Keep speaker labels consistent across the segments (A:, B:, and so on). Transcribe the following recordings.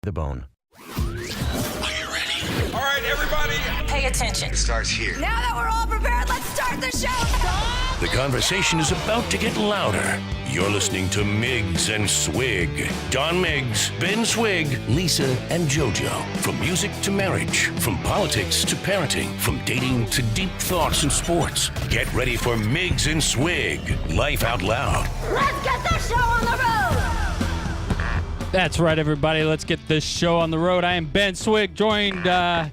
A: the bone.
B: Are you ready? All right, everybody.
C: Pay attention.
B: It starts here.
C: Now that we're all prepared, let's start the show.
A: The conversation is about to get louder. You're listening to Miggs and Swig. Don Miggs, Ben Swig, Lisa, and JoJo. From music to marriage, from politics to parenting, from dating to deep thoughts in sports. Get ready for Miggs and Swig. Life out loud.
C: Let's get the show on the road.
D: That's right, everybody. Let's get this show on the road. I am Ben Swig, joined by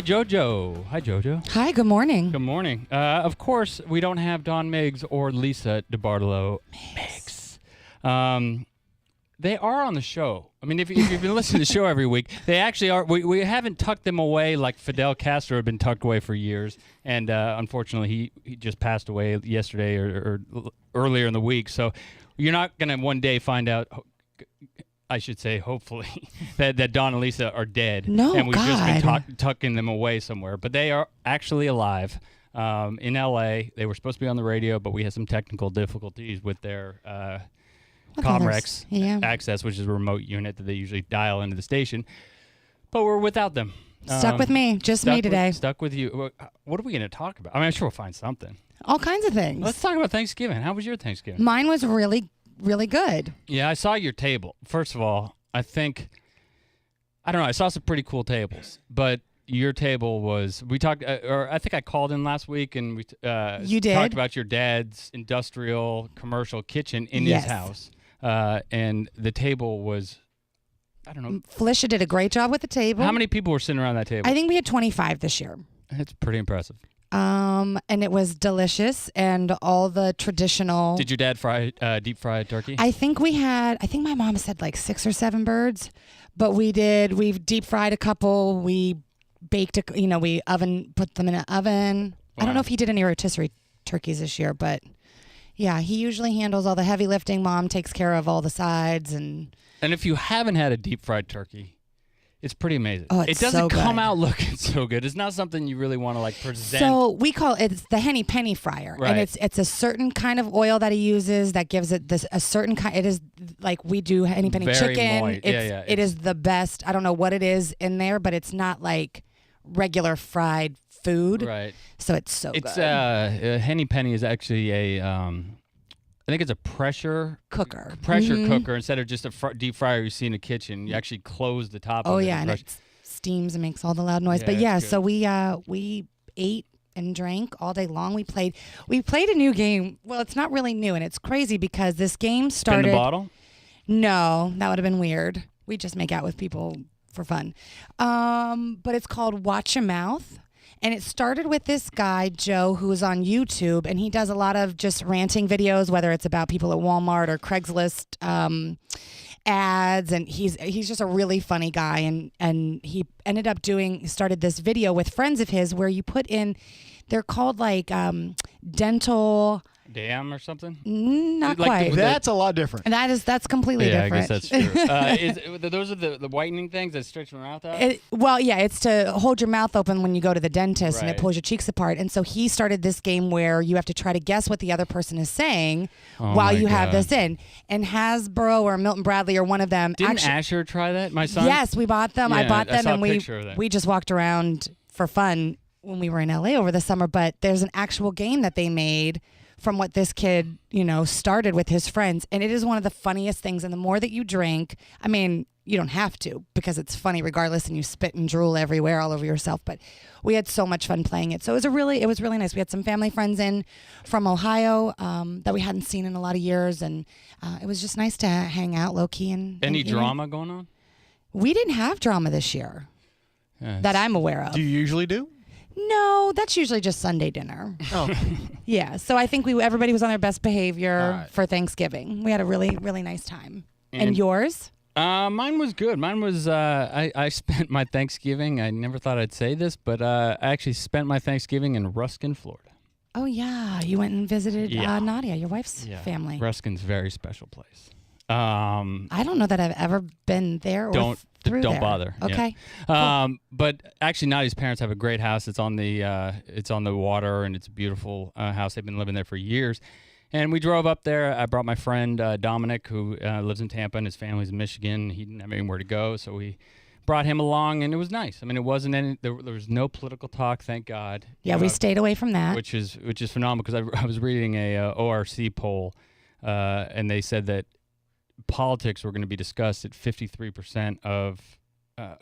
D: JoJo. Hi, JoJo.
E: Hi, good morning.
D: Good morning. Of course, we don't have Don Miggs or Lisa DeBartolo. Miggs. They are on the show. I mean, if you've been listening to the show every week, they actually are. We haven't tucked them away like Fidel Castro had been tucked away for years. And unfortunately, he just passed away yesterday or earlier in the week. So you're not going to one day find out, I should say, hopefully, that Don and Lisa are dead.
E: No,
D: and we've
E: God.
D: just been tucking them away somewhere. But they are actually alive in L.A. They were supposed to be on the radio, but we had some technical difficulties with their Comrex access, which is a remote unit that they usually dial into the station. But we're without them.
E: Stuck with me, just me today.
D: Stuck with you. What are we going to talk about? I mean, I'm sure we'll find something.
E: All kinds of things.
D: Let's talk about Thanksgiving. How was your Thanksgiving?
E: Mine was really good.
D: Yeah, I saw your table. First of all, I don't know, I saw some pretty cool tables, but your table was, we talked, or I think I called in last week and we
E: You did?
D: talked about your dad's industrial commercial kitchen in his house. And the table was, I don't know.
E: Felicia did a great job with the table.
D: How many people were sitting around that table?
E: I think we had 25 this year.
D: It's pretty impressive.
E: And it was delicious and all the traditional.
D: Did your dad deep fry turkey?
E: I think my mom said like 6 or 7 birds, but we've deep fried a couple. We baked, we put them in an oven.
D: Wow.
E: I don't know if he did any rotisserie turkeys this year, but yeah, he usually handles all the heavy lifting. Mom takes care of all the sides. And
D: if you haven't had a deep fried turkey, it's pretty amazing.
E: Oh, it's
D: it doesn't
E: so good.
D: come out looking so good. It's not something you really want to like present.
E: So we call it's the Henny Penny fryer,
D: Right.
E: and it's a certain kind of oil that he uses that gives it a certain kind. It is like we do Henny Penny
D: Very
E: chicken.
D: moist.
E: It is the best. I don't know what it is in there, but it's not like regular fried food.
D: Right.
E: So it's so good.
D: It's Henny Penny is actually I think it's a pressure
E: cooker.
D: Cooker instead of just a deep fryer you see in a kitchen. You actually close the top.
E: Oh
D: of it
E: yeah, and it steams and makes all the loud noise.
D: Yeah,
E: But yeah,
D: it's
E: so we ate and drank all day long. We played a new game. Well, it's not really new, and it's crazy because this game started.
D: In the bottle?
E: No, that would have been weird. We just make out with people for fun. But it's called Watch Your Mouth. And it started with this guy, Joe, who's on YouTube, and he does a lot of just ranting videos, whether it's about people at Walmart or Craigslist ads. And he's just a really funny guy. And he ended up started this video with friends of his where you put in, they're called like dental...
D: Dam or something?
E: Not
D: Like
E: quite.
F: That's a lot different.
E: That's completely
D: yeah,
E: different.
D: I guess that's true. Those are the whitening things that stretch your mouth out?
E: It's to hold your mouth open when you go to the dentist, and it
D: Right.
E: pulls your cheeks apart. And so he started this game where you have to try to guess what the other person is saying while you have this in. And Hasbro or Milton Bradley or one of them.
D: Didn't Asher try that, my son?
E: Yes, we bought them.
D: Yeah,
E: I bought
D: I
E: them,
D: saw a
E: and
D: picture of that.
E: we just walked around for fun when we were in LA over the summer. But there's an actual game that they made from what this kid, started with his friends. And it is one of the funniest things. And the more that you drink, I mean, you don't have to because it's funny regardless, and you spit and drool everywhere all over yourself. But we had so much fun playing it. So it was really nice. We had some family friends in from Ohio that we hadn't seen in a lot of years. And it was just nice to hang out low key.
D: Any drama going on?
E: We didn't have drama this year that I'm aware of.
F: Do you usually do?
E: No, that's usually just Sunday dinner.
F: Oh.
E: Yeah, so I think everybody was on their best behavior
D: All right.
E: for Thanksgiving. We had a really, really nice time. And yours?
D: Mine was good. Mine was, I spent my Thanksgiving, I never thought I'd say this, but I actually spent my Thanksgiving in Ruskin, Florida.
E: Oh, yeah. You went and visited
D: Yeah.
E: Nadia, your wife's family.
D: Ruskin's a very special place.
E: I don't know that I've ever been there or through
D: don't
E: there.
D: bother.
E: Okay.
D: Yeah. But actually, Nadia's parents have a great house. It's on the water, and it's a beautiful house. They've been living there for years. And we drove up there. I brought my friend Dominic, who lives in Tampa, and his family's in Michigan. He didn't have anywhere to go, so we brought him along, and it was nice. I mean, it wasn't any. There was no political talk, thank God.
E: Yeah, we stayed away from that.
D: Which is phenomenal, because I was reading a ORC poll, and they said that politics were going to be discussed at 53% of.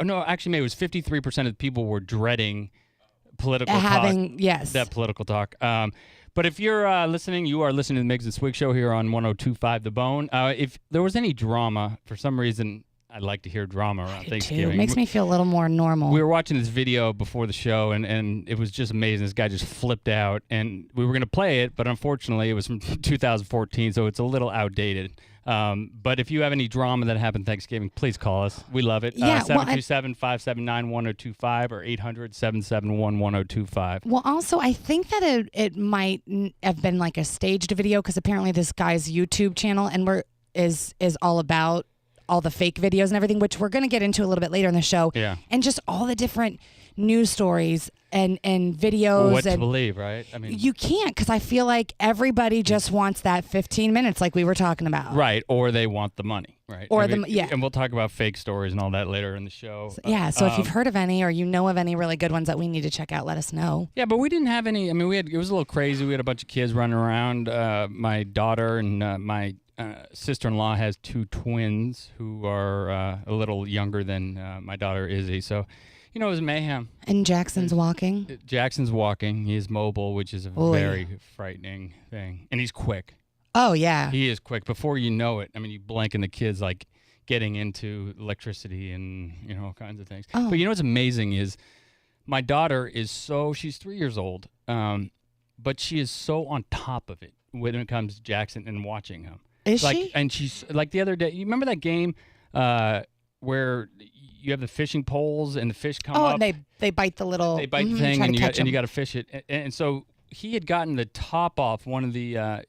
D: No, actually, maybe it was 53% of the people were dreading political talk.
E: Yes.
D: That political talk. But if you're listening, you are listening to the Miggs and Swig show here on 102.5 The Bone. If there was any drama, for some reason, I'd like to hear drama around Thanksgiving.
E: It makes me feel a little more normal.
D: We were watching this video before the show, and it was just amazing. This guy just flipped out, and we were going to play it, but unfortunately it was from 2014, so it's a little outdated. But if you have any drama that happened Thanksgiving, please call us. We love it.
E: Yeah,
D: 727-579-1025 or 800-771-1025.
E: Well, also, I think that it might have been like a staged video, because apparently this guy's YouTube channel is all about all the fake videos and everything, which we're going to get into a little bit later in the show.
D: Yeah.
E: And just all the different news stories and videos.
D: What to believe, right? I mean,
E: you can't, because I feel like everybody just wants that 15 minutes like we were talking about.
D: Right, or they want the money, right?
E: Or
D: yeah. And we'll talk about fake stories and all that later in the show.
E: So if you've heard of any, or you know of any really good ones that we need to check out, let us know.
D: Yeah, but we didn't have any. I mean, it was a little crazy. We had a bunch of kids running around. My daughter and my sister-in-law has two twins who are a little younger than my daughter Izzy. So, it was mayhem.
E: And Jackson's walking.
D: Jackson's walking. He is mobile, which is a very frightening thing. And he's quick.
E: Oh, yeah.
D: He is quick. Before you know it, I mean, you blink and the kid's like getting into electricity and, all kinds of things.
E: Oh.
D: But what's amazing is my daughter she's 3 years old, but she is so on top of it when it comes to Jackson and watching him.
E: Is she?
D: And she's like the other day. You remember that game where you have the fishing poles and the fish come up?
E: Oh, and they bite the little.
D: They bite the thing, and you got to fish it. And so he had gotten the top off one of the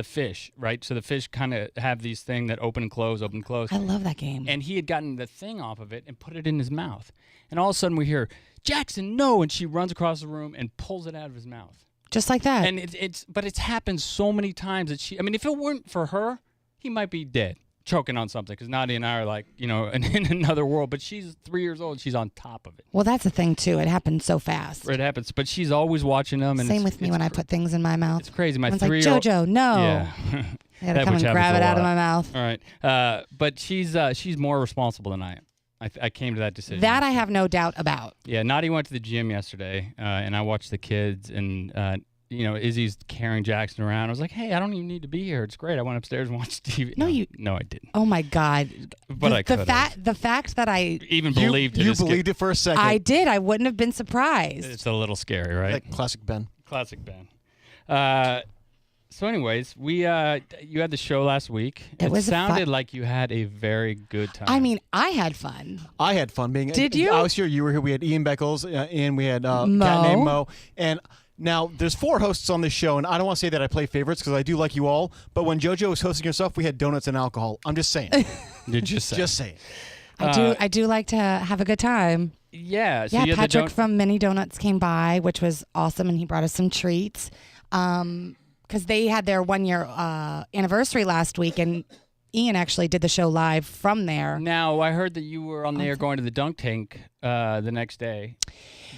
D: fish, right? So the fish kind of have these things that open and close, open and close.
E: I love that game.
D: And he had gotten the thing off of it and put it in his mouth. And all of a sudden we hear, "Jackson, no!" And she runs across the room and pulls it out of his mouth.
E: Just like that.
D: And it's happened so many times that if it weren't for her, he might be dead, choking on something, because Nadia and I are like, in another world. But she's 3 years old. She's on top of it.
E: Well, that's the thing, too. It happens so fast.
D: It happens. But she's always watching them. And
E: Same with me when I put things in my mouth.
D: It's crazy. My
E: Everyone's
D: 3-year-old.
E: Like, JoJo, no.
D: Yeah.
E: I got to come and grab it out of my mouth.
D: All right. But she's more responsible than I am. I came to that decision.
E: That I have no doubt about.
D: Yeah. Nadia went to the gym yesterday, and I watched the kids, and Izzy's carrying Jackson around. I was like, hey, I don't even need to be here. It's great. I went upstairs and watched TV. No, I didn't.
E: Oh, my God.
D: But I could have.
E: The fact that I
D: even believed it.
F: You believed it for a second.
E: I did. I wouldn't have been surprised.
D: It's a little scary, right?
F: Like classic Ben.
D: Classic Ben. So anyways, you had the show last week. It sounded like you had a very good time.
E: I mean, I had fun.
F: I had fun being.
E: Did you?
F: I was here. You were here. We had Ian Beckles, and we had a cat named Mo. And now there's 4 hosts on this show, and I don't want to say that I play favorites because I do like you all. But when JoJo was hosting herself, we had donuts and alcohol. I'm just saying.
D: You're just saying.
F: Just saying.
E: I do like to have a good time.
D: Yeah. So
E: yeah. Patrick from Mini Donuts came by, which was awesome, and he brought us some treats. Because they had their 1-year anniversary last week, and Ian actually did the show live from there.
D: Now, I heard that you were on the air going to the dunk tank the next day.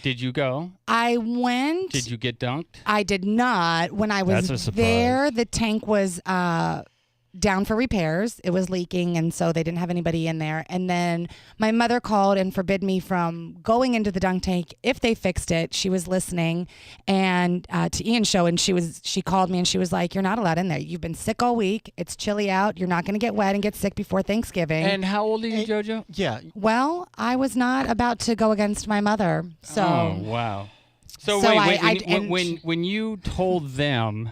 D: Did you go?
E: I went.
D: Did you get dunked?
E: I did not. When I was there, the tank was down for repairs. It was leaking, and so they didn't have anybody in there. And then my mother called and forbid me from going into the dunk tank if they fixed it. She was listening and to Ian's show, and she called me and she was like, "You're not allowed in there. You've been sick all week. It's chilly out. You're not going to get wet and get sick before Thanksgiving."
D: And how old are you, JoJo?
F: Yeah.
E: Well, I was not about to go against my mother. So.
D: Oh, wow. So wait, when you told them...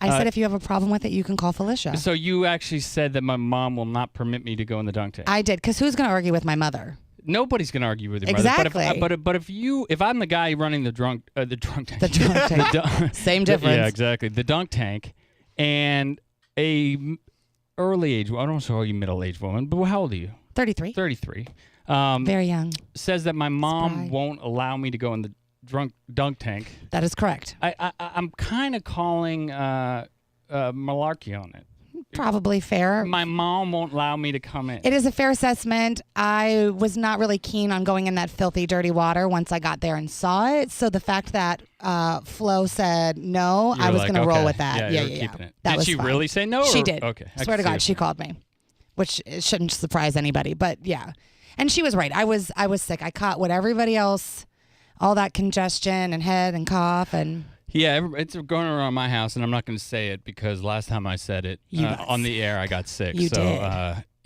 E: I said, if you have a problem with it, you can call Felicia.
D: So you actually said that my mom will not permit me to go in the dunk tank.
E: I did, because who's going to argue with my mother?
D: Nobody's going to argue with your
E: exactly.
D: mother. But if I'm the guy running the drunk tank,
E: the drunk tank, same difference.
D: Yeah, exactly. The dunk tank, and a early age, I don't know, you middle-aged woman, but how old are you?
E: 33.
D: 33.
E: Very young.
D: Says that my mom won't allow me to go in the dunk tank.
E: That is correct.
D: I'm kind of calling malarkey on it.
E: Probably fair.
D: My mom won't allow me to come in.
E: It is a fair assessment. I was not really keen on going in that filthy, dirty water once I got there and saw it. So the fact that Flo said no,
D: You're
E: I was
D: like,
E: going to roll
D: okay.
E: with that.
D: Yeah,
E: Yeah.
D: you're keeping it.
E: That
D: Did
E: was
D: she
E: fine.
D: really say no?
E: She
D: or-
E: did.
D: Okay.
E: Swear to God, she called me, which it shouldn't surprise anybody. But yeah, and she was right. I was sick. I caught what everybody else, all that congestion and head and cough and.
D: Yeah, it's going around my house, and I'm not going to say it because last time I said it on the air, I got sick.
E: You
D: so,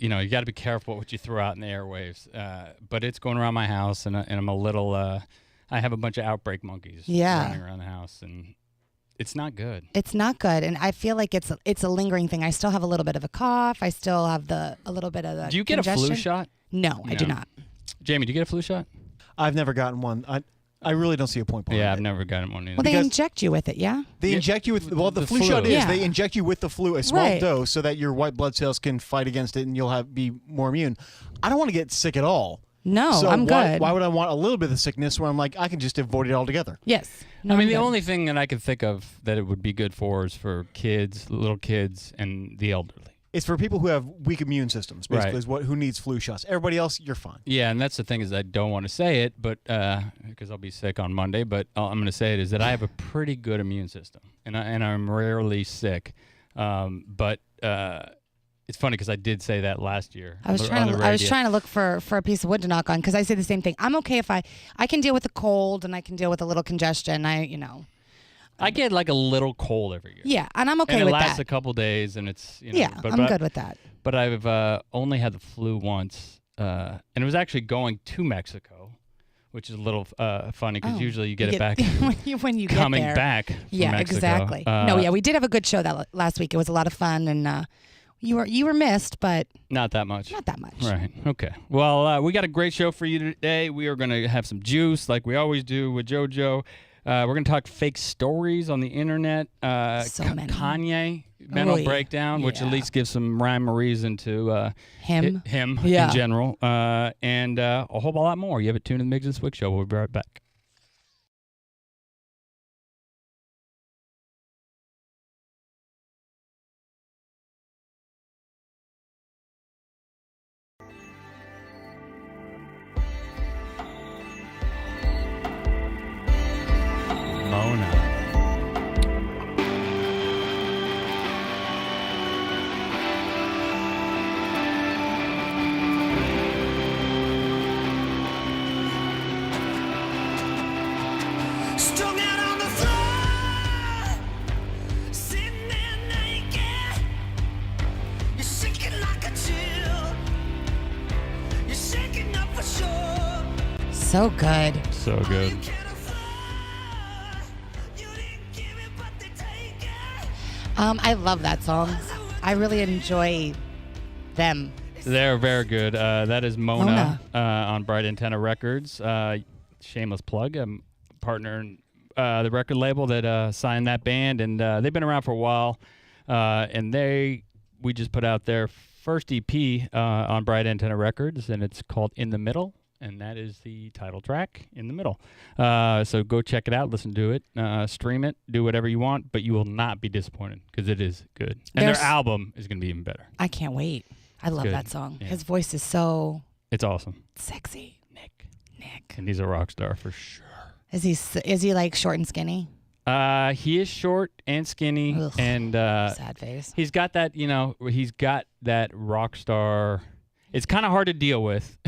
E: did.
D: You got to be careful what you throw out in the airwaves. But it's going around my house, and I'm a little. I have a bunch of outbreak monkeys running around the house, and it's not good.
E: It's not good, and I feel like it's a lingering thing. I still have a little bit of a cough. I still have a little bit of the.
D: Do you get
E: congestion.
D: a flu shot?
E: No, I do not.
D: Jamie, do you get a flu shot?
F: I've never gotten one. I really don't see a point behind
D: Yeah,
F: it.
D: I've never gotten one either.
E: Well, they inject you with it, yeah?
F: They inject you with, well, the flu shot is,
E: Yeah.
F: they inject you with the flu, a small
E: Right.
F: dose, so that your white blood cells can fight against it and you'll be more immune. I don't want to get sick at all.
E: No,
F: So
E: I'm good.
F: Why would I want a little bit of sickness where I'm like, I can just avoid it altogether?
E: Yes. No,
D: I mean,
E: I'm
D: the
E: good.
D: only thing that I can think of that it would be good for is for kids, little kids, and the elderly.
F: It's for people who have weak immune systems, basically,
D: Right.
F: who needs flu shots. Everybody else, you're fine.
D: Yeah, and that's the thing is I don't want to say it, but because I'll be sick on Monday. But I'm going to say it is that I have a pretty good immune system, and I'm rarely sick. But it's funny because I did say that last year.
E: I was trying to look for a piece of wood to knock on because I say the same thing. I'm okay if I can deal with the cold and I can deal with a little congestion.
D: I get like a little cold every year.
E: Yeah, and I'm okay
D: and it
E: with
D: lasts
E: that.
D: a couple days, and it's
E: Yeah, I'm good with that.
D: But I've only had the flu once, and it was actually going to Mexico, which is a little funny because usually you get it back
E: when you
D: coming
E: get there.
D: back. From
E: Yeah,
D: Mexico.
E: exactly. We did have a good show that last week. It was a lot of fun, and you were missed, but
D: Not that much.
E: not that much.
D: Right. Okay. Well, we got a great show for you today. We are going to have some juice like we always do with JoJo. We're going to talk fake stories on the internet.
E: So many.
D: Kanye mental breakdown, which at least gives some rhyme or reason to
E: Him.
D: him
E: Yeah.
D: in general, and a whole lot more. You have it tuned to the Miggs and Swig Show. We'll be right back. Mona.
G: Strung out on the floor, sitting there naked. You're shaking like a chill. You're shaking up for sure.
E: So good.
D: So good.
G: You can't afford. You didn't give it, but they take it.
E: I love that song. I really enjoy them.
D: They're very good. That is Mona, on Bright Antenna Records. Shameless plug. I'm partner in the record label that signed that band, and they've been around for a while. And we just put out their first EP on Bright Antenna Records, and it's called In the Middle, and that is the title track, In the Middle. So go check it out, listen to it, stream it, do whatever you want, but you will not be disappointed because it is good. And
E: There's-
D: their album is going to be even better.
E: I can't wait. I love
D: good.
E: that song.
D: Yeah.
E: His voice is so
D: It's awesome.
E: sexy.
D: Nick.
E: Nick.
D: And he's a rock star for sure.
E: Is he like short and skinny?
D: He is short and skinny,
E: Ugh.
D: and
E: Sad face.
D: he's got that, he's got that rock star. It's kind of hard to deal with,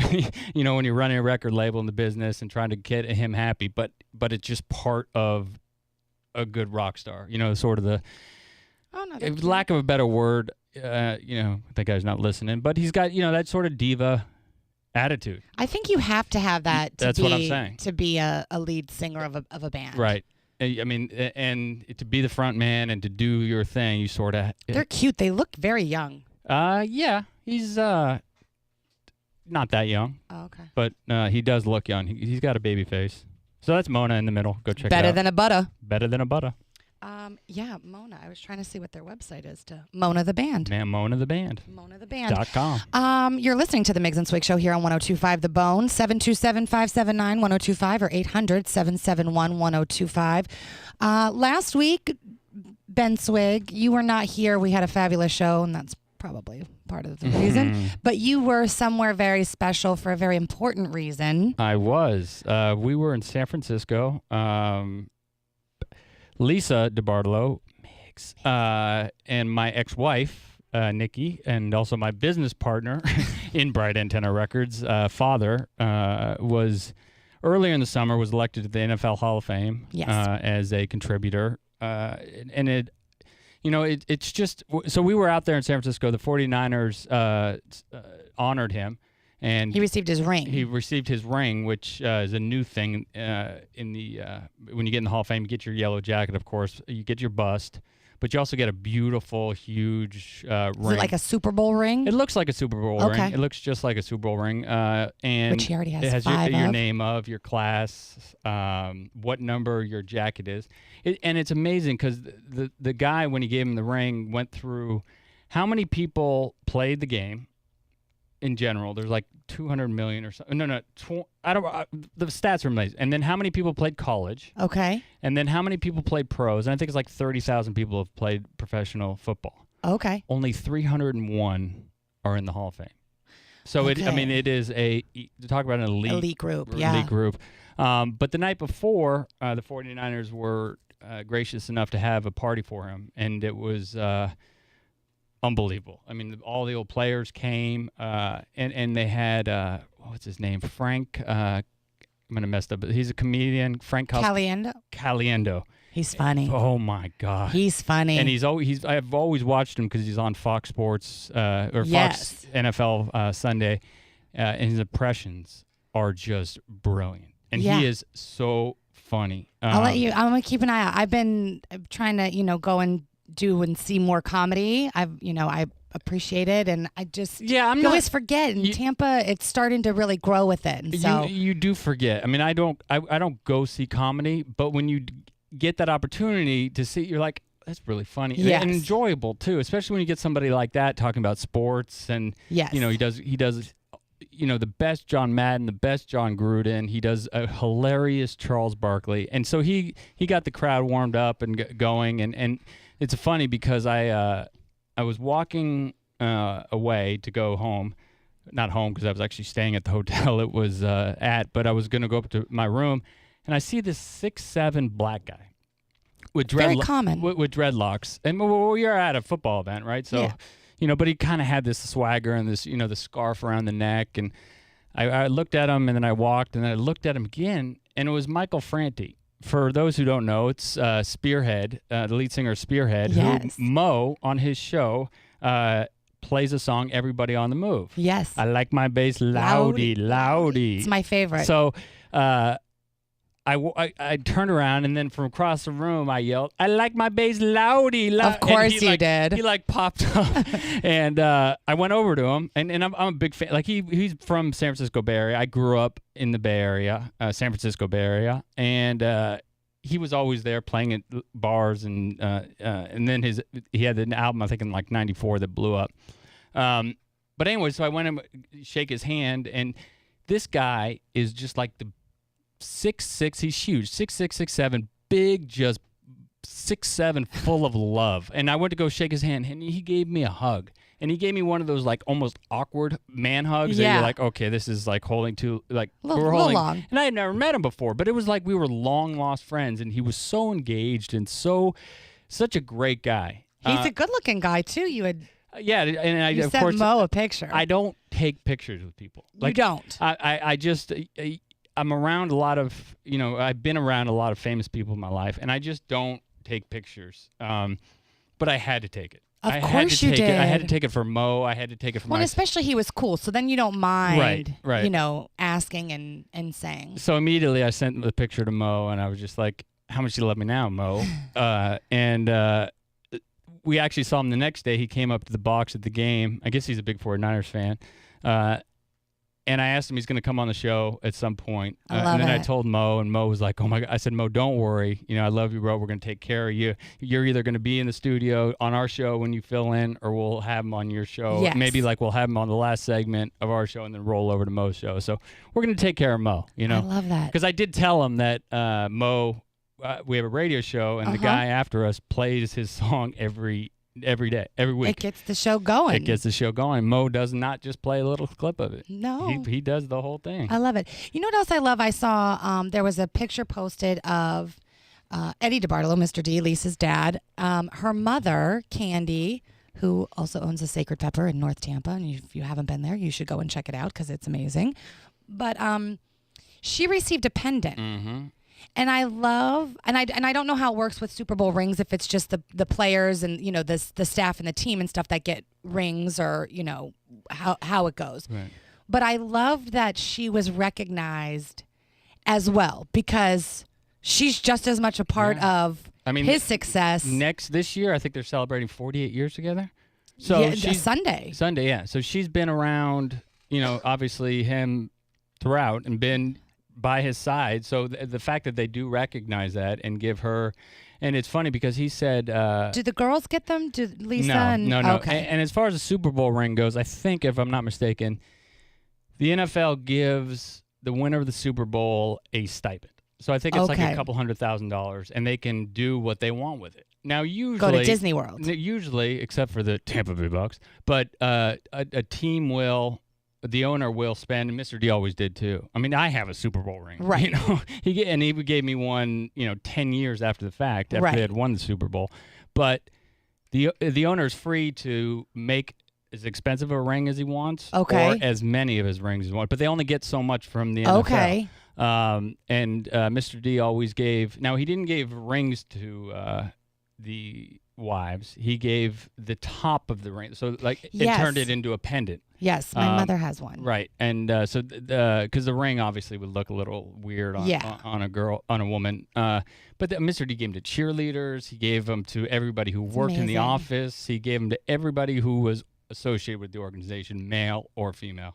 D: when you're running a record label in the business and trying to get him happy, but it's just part of a good rock star, sort of the
E: Oh no.
D: lack of a better word, that guy's not listening, but he's got, that sort of diva attitude.
E: I think you have to have that.
D: That's what I'm saying.
E: To be a lead singer of a band.
D: Right. I mean, and to be the front man and to do your thing, you sort of.
E: They're cute. They look very young.
D: Yeah, he's not that young,
E: Oh, okay.
D: but he does look young. He's got a baby face. So that's Mona in the middle. Go check it out.
E: Better than a butter.
D: Better than a butter.
E: Yeah, Mona. I was trying to see what their website is to Mona the band.
D: Man, Mona the band.
E: Mona the band.
D: .com.
E: You're listening to the Miggs and Swig Show here on 102.5 The Bone, 727-579-1025 or 800-771-1025. Last week, Ben Swig. You were not here. We had a fabulous show, and that's probably part of the reason. But you were somewhere very special for a very important reason.
D: I was. We were in San Francisco. Lisa DiBartolo, Miggs, and my ex-wife, Nikki, and also my business partner in Bright Antenna Records, father, was earlier in the summer was elected to the NFL Hall of Fame as a contributor. And it's just, so we were out there in San Francisco. The 49ers honored him. And
E: he received his ring.
D: He received his ring, which is a new thing in the when you get in the Hall of Fame. You get your yellow jacket, of course. You get your bust, but you also get a beautiful, huge ring.
E: Is it like a Super Bowl ring?
D: It looks like a Super Bowl ring. It looks just like a Super Bowl ring. And
E: which he already has
D: it has
E: five
D: your
E: of.
D: name of, your class, what number your jacket is. And it's amazing because the guy, when he gave him the ring, went through how many people played the game. In general, there's like 200 million or so. No, I don't. The stats are amazing. And then how many people played college?
E: Okay.
D: And then how many people played pros? And I think it's like 30,000 people have played professional football.
E: Okay.
D: Only 301 are in the Hall of Fame. So it is to talk about an elite
E: group.
D: Elite group. But the night before, the 49ers were gracious enough to have a party for him, and it was. Unbelievable. I mean, all the old players came, and they had, what's his name? Frank, I'm going to mess up, but he's a comedian, Frank Caliendo.
E: He's funny.
D: Oh, my God.
E: He's funny.
D: And I've always watched him because he's on Fox Sports, or Fox NFL Sunday, and his impressions are just brilliant. And he is so funny.
E: I'm going to keep an eye out. I've been trying to, go and do and see more comedy. I appreciate it, and I just you always forget. In Tampa, it's starting to really grow with it, and so
D: you do forget. I mean, I don't go see comedy, but when you get that opportunity to see, you're like, that's really funny and enjoyable too. Especially when you get somebody like that talking about sports, and he does. The best John Madden, the best John Gruden. He does a hilarious Charles Barkley, and so he got the crowd warmed up and going, and it's funny because I was walking away to go home, not home because I was actually staying at the hotel it was but I was going to go up to my room, and I see this 6'7" black guy with
E: very common
D: with dreadlocks, and we are at a football event, right? So, but he kind of had this swagger and this, the scarf around the neck, and I looked at him, and then I walked, and then I looked at him again, and it was Michael Franti. For those who don't know, it's Spearhead, the lead singer of Spearhead, who Mo, on his show, plays a song, Everybody on the Move.
E: Yes.
D: I like my bass loudy.
E: It's my favorite.
D: So I turned around, and then from across the room, I yelled, I like my bass loudy.
E: Of course you did.
D: He popped up, and I went over to him, and I'm a big fan. Like he's from San Francisco Bay Area. I grew up in the Bay Area, San Francisco Bay Area, and he was always there playing at bars, and then he had an album, I think in like '94, that blew up. But anyway, so I went and shake his hand, and this guy is just like the 6'6", he's huge, 6'6", 6'7", big, just 6'7", full of love. And I went to go shake his hand, and he gave me a hug. And he gave me one of those like almost awkward man hugs that you're like, okay, this is like holding to like we're holding.
E: Long.
D: And I had never met him before, but it was like we were long lost friends, and he was so engaged and such a great guy.
E: He's a good looking guy too. You had
D: and I
E: you
D: of
E: sent
D: course
E: Mo a picture.
D: I don't take pictures with people.
E: You don't.
D: I just. I'm around a lot of, I've been around a lot of famous people in my life, and I just don't take pictures. But I had to take it.
E: Of course you did.
D: I had to take it for Mo. I had to take it for
E: and especially he was cool, so then you don't mind,
D: right.
E: Asking and saying.
D: So immediately I sent the picture to Mo, and I was just like, how much do you love me now, Mo? And we actually saw him the next day. He came up to the box at the game. I guess he's a big 49ers fan. And I asked him, he's going to come on the show at some point. And then I told Mo, and Mo was like, oh my God. I said, Mo, don't worry. I love you, bro. We're going to take care of you. You're either going to be in the studio on our show when you fill in, or we'll have him on your show.
E: Yes.
D: Maybe we'll have him on the last segment of our show and then roll over to Mo's show. So we're going to take care of Mo,
E: I love that.
D: Because I did tell him that Mo we have a radio show, and the guy after us plays his song every day, every week.
E: It gets the show going.
D: It gets the show going. Mo does not just play a little clip of it.
E: No.
D: He does the whole thing.
E: I love it. You know what else I love? I saw there was a picture posted of Eddie DeBartolo, Mr. D, Lisa's dad. Her mother, Candy, who also owns a Sacred Pepper in North Tampa. And if you haven't been there, you should go and check it out because it's amazing. But she received a pendant.
D: Mm-hmm.
E: And I love, and I don't know how it works with Super Bowl rings, if it's just the players and, you know, the staff and the team and stuff that get rings, or, you know, how it goes.
D: Right.
E: But I loved that she was recognized as well, because she's just as much a part of his success.
D: This year, I think they're celebrating 48 years together. So
E: yeah,
D: she's
E: Sunday,
D: yeah. So she's been around, you know, obviously him throughout and been by his side. So the fact that they do recognize that and give her, and it's funny because he said,
E: do the girls get them? Do Lisa
D: no.
E: Okay.
D: And as far as the Super Bowl ring goes, I think, if I'm not mistaken, the NFL gives the winner of the Super Bowl a stipend. So I think it's like a couple $100,000, and they can do what they want with it. Now, usually
E: go to Disney World.
D: Usually, except for the Tampa Bay Bucks, but a team will. The owner will spend, and Mr. D always did too. I mean, I have a Super Bowl ring,
E: right?
D: You know, he gave me one, you know, 10 years after the fact, after they had won the Super Bowl. But the owner is free to make as expensive a ring as he wants, or as many of his rings as he wants. But they only get so much from the NFL.
E: Okay.
D: And Mr. D always gave. Now, he didn't give rings to the wives. He gave the top of the ring, so like it turned it into a pendant.
E: Yes, my mother has one.
D: Right, and so because the ring obviously would look a little weird on a woman. But Mr. D gave them to cheerleaders. He gave them to everybody who worked in the office. He gave them to everybody who was associated with the organization, male or female.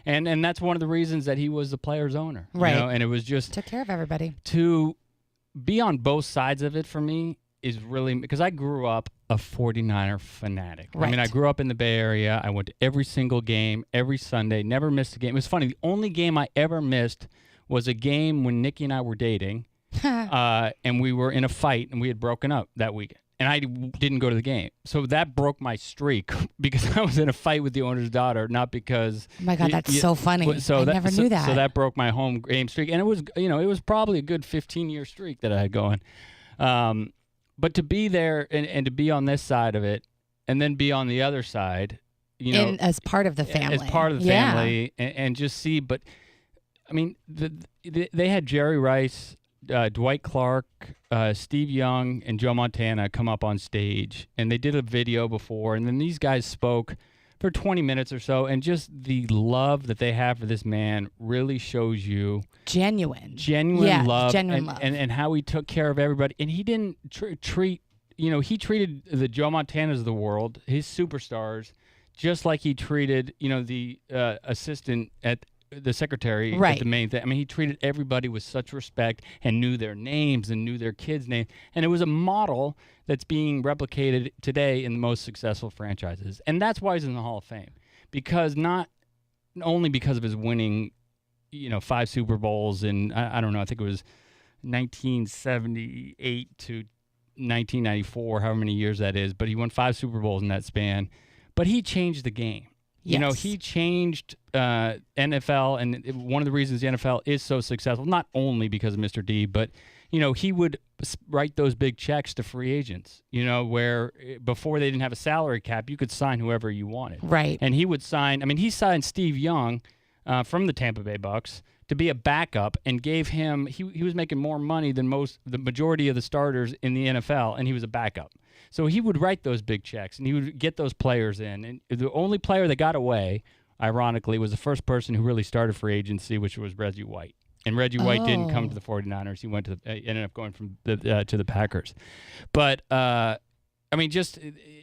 D: And that's one of the reasons that he was the player's owner.
E: Right.
D: You know? And it was just
E: took care of everybody.
D: To be on both sides of it for me is really, because I grew up a 49er fanatic.
E: Right.
D: I mean, I grew up in the Bay Area. I went to every single game, every Sunday, never missed a game. It was funny. The only game I ever missed was a game when Nikki and I were dating, and we were in a fight, and we had broken up that weekend. And I didn't go to the game. So that broke my streak because I was in a fight with the owner's daughter, not because...
E: Oh, my God, that's so funny. I never knew that.
D: So that broke my home game streak. And it was, you know, it was probably a good 15-year streak that I had going. But to be there and to be on this side of it and then be on the other side, you know...
E: as part of the family.
D: As part of the family and just see... But, I mean, they had Jerry Rice... Dwight Clark, Steve Young, and Joe Montana come up on stage, and they did a video before, and then these guys spoke for 20 minutes or so, and just the love that they have for this man really shows you genuine love, and how he took care of everybody. And he didn't treat, you know, he treated the Joe Montanas of the world, his superstars, just like he treated, you know, the assistant at the secretary at the main thing. I mean, he treated everybody with such respect and knew their names and knew their kids' names. And it was a model that's being replicated today in the most successful franchises. And that's why he's in the Hall of Fame. Because not only because of his winning, you know, 5 Super Bowls in, I don't know, I think it was 1978 to 1994, however many years that is. But he won 5 Super Bowls in that span. But he changed the game.
E: Yes.
D: You know, he changed NFL, and one of the reasons the NFL is so successful, not only because of Mr. D, but, you know, he would write those big checks to free agents, you know, where before they didn't have a salary cap, you could sign whoever you wanted.
E: Right.
D: And he would sign, I mean, he signed Steve Young from the Tampa Bay Bucks to be a backup and gave him, he was making more money than the majority of the starters in the NFL, and he was a backup. So he would write those big checks, and he would get those players in. And the only player that got away, ironically, was the first person who really started free agency, which was Reggie White. And Reggie White didn't come to the 49ers. He went to ended up going from to the Packers. But, I mean, just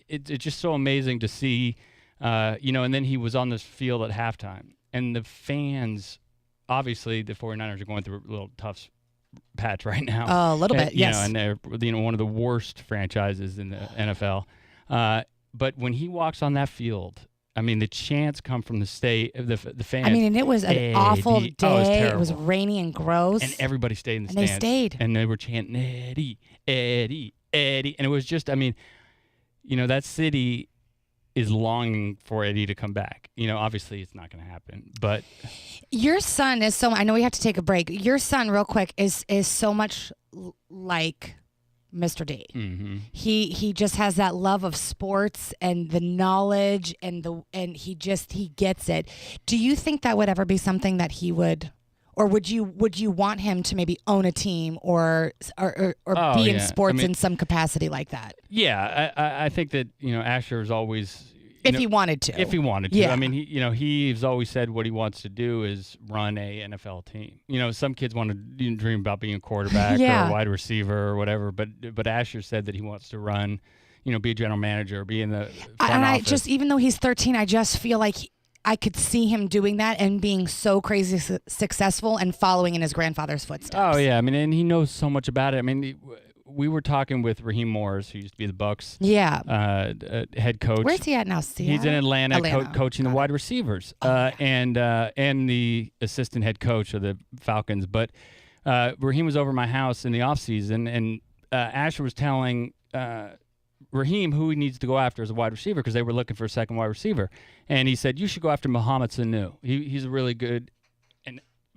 D: it's just so amazing to see, you know, and then he was on this field at halftime. And the fans, obviously, the 49ers are going through a little tough patch right now.
E: A little bit, yes.
D: You know, and they're, you know, one of the worst franchises in the NFL. But when he walks on that field, I mean, the chants come from the fans.
E: I mean, and it was an awful day.
D: Oh,
E: it was rainy and gross.
D: And everybody stayed in the
E: and
D: stands.
E: they stayed.
D: And they were chanting, Eddie, Eddie, Eddie. And it was just, I mean, that city is longing for Eddie to come back. Obviously it's not going to happen, but
E: your son is I know we have to take a break. Your son, real quick, is so much like Mr. D.
D: Mm-hmm.
E: He just has that love of sports and the knowledge and he gets it. Do you think that would ever be something that he would, or would you want him to maybe own a team or be in sports in some capacity like that?
D: Yeah, I think that Asher is always.
E: If he wanted to.
D: If he wanted to.
E: Yeah.
D: I mean, he's always said what he wants to do is run a NFL team. Some kids want to dream about being a quarterback or a wide receiver or whatever, but Asher said that he wants to run, be a general manager, be in the front office.
E: Even though he's 13, I just feel like I could see him doing that and being so crazy successful and following in his grandfather's footsteps.
D: Oh, yeah. I mean, and he knows so much about it. I mean, we were talking with Raheem Morris, who used to be the Bucs head coach.
E: Where's he at now? Seattle?
D: He's in Atlanta. Coaching the wide receivers and the assistant head coach of the Falcons. But Raheem was over my house in the offseason, and Asher was telling Raheem who he needs to go after as a wide receiver because they were looking for a second wide receiver. And he said, you should go after Mohamed Sanu. He's a really good –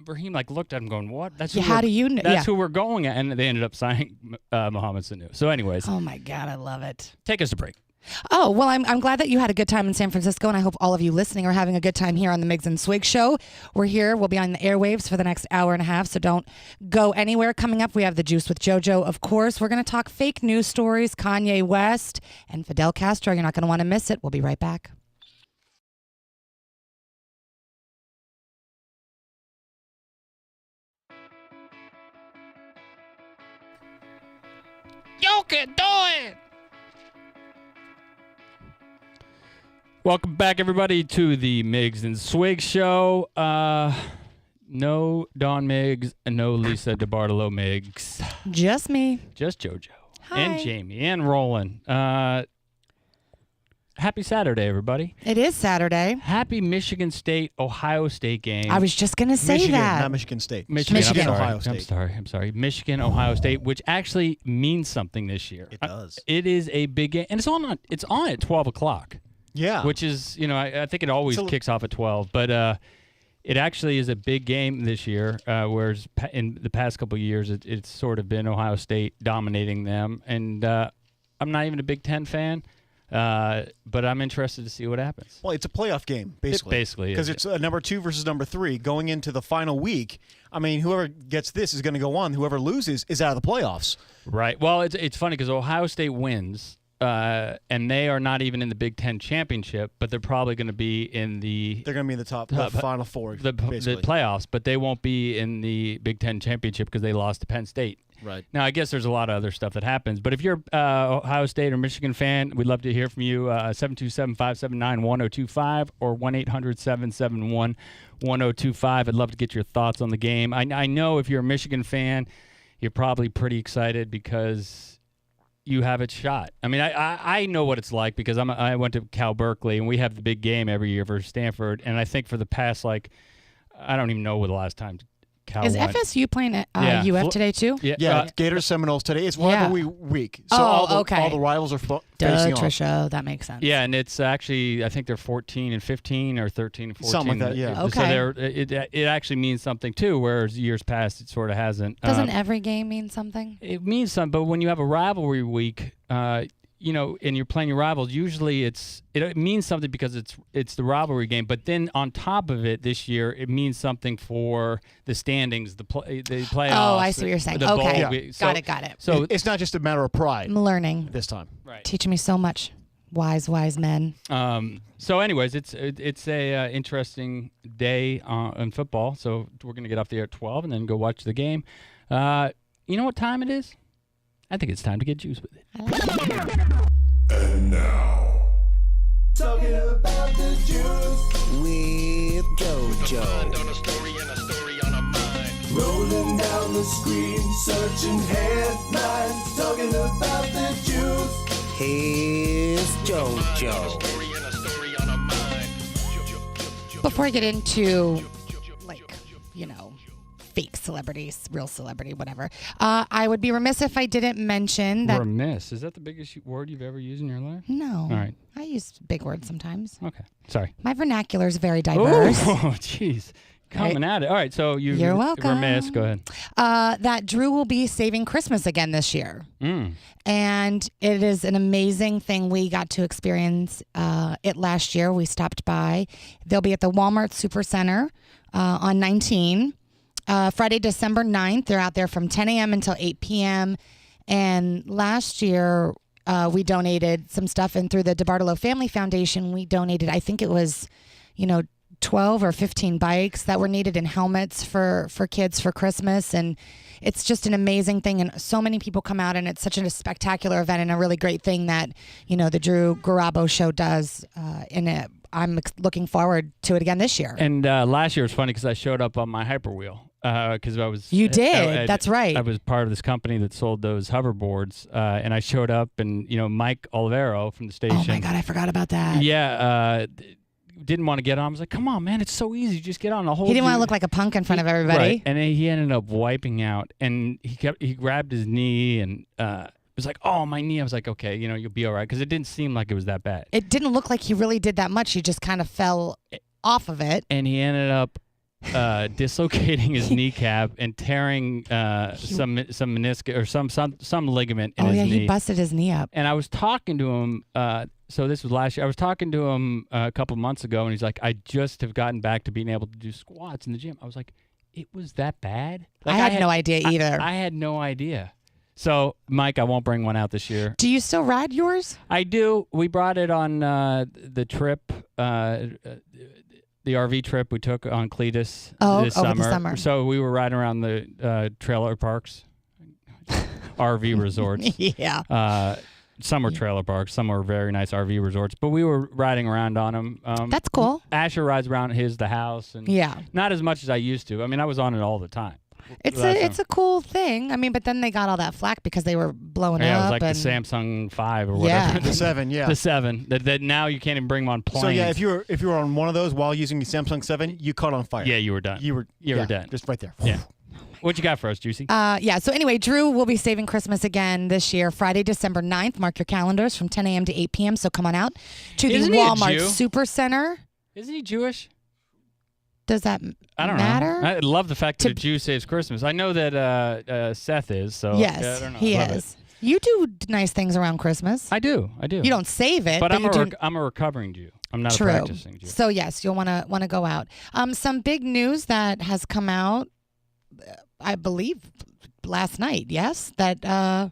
D: Raheem looked at him going, what? That's
E: how do you know?
D: That's who we're going at. And they ended up signing Mohamed Sanu. So anyways.
E: Oh, my God. I love it.
D: Take us to break.
E: Oh, well, I'm glad that you had a good time in San Francisco, and I hope all of you listening are having a good time here on the Miggs and Swig Show. We're here. We'll be on the airwaves for the next hour and a half, so don't go anywhere. Coming up, we have The Juice with JoJo, of course. We're going to talk fake news stories, Kanye West, and Fidel Castro. You're not going to want to miss it. We'll be right back.
D: You can do it! Welcome back, everybody, to the Miggs and Swig Show. No Don Miggs, no Lisa DeBartolo Miggs.
E: Just me.
D: Just JoJo.
E: Hi.
D: And Jamie and Roland. Happy Saturday, everybody.
E: It is Saturday.
D: Happy Michigan State, Ohio State game.
E: I was just going to say
F: Michigan,
E: that.
F: not Michigan State.
D: Michigan,
F: Ohio State.
D: I'm sorry. Michigan, Ohio State, which actually means something this year.
F: It does.
D: It is a big game. And it's on at 12 o'clock.
F: Yeah.
D: Which is, I think it always kicks off at 12. But it actually is a big game this year, whereas in the past couple of years, it's sort of been Ohio State dominating them. And I'm not even a Big Ten fan. But I'm interested to see what happens.
F: Well, it's a playoff game, basically.
D: It basically is.
F: Because it's number 2 versus number 3 going into the final week. I mean, whoever gets this is going to go on. Whoever loses is out of the playoffs.
D: Right. Well, it's funny because Ohio State wins, and they are not even in the Big Ten championship, but they're probably going to be in the...
F: They're going to be in the final four,
D: the playoffs, but they won't be in the Big Ten championship because they lost to Penn State.
F: Right.
D: Now, I guess there's a lot of other stuff that happens. But if you're Ohio State or Michigan fan, we'd love to hear from you. 727-579-1025 or 1-800-771-1025. I'd love to get your thoughts on the game. I know if you're a Michigan fan, you're probably pretty excited because you have it shot. I mean, I know what it's like because I went to Cal Berkeley, and we have the big game every year versus Stanford. And I think for the past, I don't even know what the last time Cal
E: Is
D: won.
E: FSU playing at UF today too?
F: Yeah, Gators Seminoles today. It's rivalry week. So all the rivals are facing off.
E: Trisha, that makes sense.
D: Yeah, and it's actually, I think they're 14-15 or 13-14.
F: Something like that, yeah.
E: Okay.
D: So it actually means something too, whereas years past it sort of hasn't.
E: Doesn't every game mean something?
D: It means something, but when you have a rivalry week, and you're playing your rivals, usually it means something because it's the rivalry game. But then on top of it, this year it means something for the standings, the playoffs.
E: Oh, I see what you're saying. Okay, got it.
F: So it's not just a matter of pride.
E: I'm learning
F: this time.
D: Right,
E: teaching me so much. Wise men.
D: So, anyways, it's a interesting day in football. So we're gonna get off the air at 12 and then go watch the game. You know what time it is? I think it's time to get juice with it.
H: And now, talking about the juice with JoJo. On a story and a story on a mind. Rolling down the screen, searching headlines. Talking about the juice. Here's JoJo. On a story and a story on a mind.
E: Before I get into, like, fake celebrities, real celebrity, whatever, I would be remiss if I didn't mention that.
D: Remiss? Is that the biggest word you've ever used in your life?
E: No.
D: All right.
E: I use big words sometimes.
D: Okay. Sorry.
E: My vernacular is very diverse.
D: Oh, jeez. Coming at it. All right. So
E: You're welcome.
D: Remiss. Go ahead.
E: That Drew will be saving Christmas again this year. And it is an amazing thing. We got to experience it last year. We stopped by. They'll be at the Walmart Supercenter on 19. Friday, December 9th. They're out there from 10 a.m. until 8 p.m. And last year, we donated some stuff. And through the DeBartolo Family Foundation, we donated, I think it was, 12 or 15 bikes that were needed and helmets for kids for Christmas. And it's just an amazing thing. And so many people come out, and it's such a spectacular event and a really great thing that, the Drew Garabo show does. I'm looking forward to it again this year.
D: And last year was funny because I showed up on my Hyperwheel. Because I was.
E: You did. That's right.
D: I was part of this company that sold those hoverboards, and I showed up, and Mike Olivero from the station.
E: Oh my God, I forgot about that.
D: Yeah, didn't want to get on. I was like, "Come on, man, it's so easy. Just get on the whole."
E: He didn't want to look like a punk in front of everybody.
D: Right. And then he ended up wiping out, and he grabbed his knee, and it was like, "Oh, my knee." I was like, "Okay, you'll be all right," because it didn't seem like it was that bad.
E: It didn't look like he really did that much. He just kind of fell off of it,
D: and he ended up dislocating his kneecap and tearing some meniscus or some ligament in his knee.
E: He busted his knee up.
D: And I was talking to him. So this was last year. I was talking to him a couple months ago, and he's like, "I just have gotten back to being able to do squats in the gym." I was like, "It was that bad?" Like,
E: I had no idea either.
D: I had no idea. So, Mike, I won't bring one out this year.
E: Do you still ride yours?
D: I do. We brought it on the trip. The RV trip we took on Cletus this
E: over
D: summer.
E: the summer.
D: So we were riding around the trailer parks, RV resorts.
E: Yeah.
D: Some were trailer parks, some were very nice RV resorts, but we were riding around on them.
E: That's cool.
D: Asher rides around the house, and not as much as I used to. I mean, I was on it all the time.
E: It's a cool thing. I mean, but then they got all that flack because they were blowing up.
D: Yeah, it was like the Samsung 5 or whatever.
F: The 7, yeah.
D: The 7. That now you can't even bring them on planes.
F: So yeah, if you were on one of those while using the Samsung 7, you caught on fire.
D: Yeah, you were done. You were done.
F: Just right there.
D: Yeah. What you got for us, Juicy?
E: So anyway, Drew will be saving Christmas again this year, Friday, December 9th. Mark your calendars from 10 a.m. to 8 p.m. So come on out to the Walmart Supercenter.
D: Isn't he Jewish?
E: Does that
D: I don't
E: matter?
D: know. I love the fact that a Jew saves Christmas. I know that Seth is. So
E: yes,
D: I don't know.
E: He is. You do nice things around Christmas.
D: I do. You
E: don't save it,
D: but I'm a recovering Jew. I'm not a practicing Jew.
E: So yes, you'll want to go out. Some big news that has come out, I believe, last night. Yes, that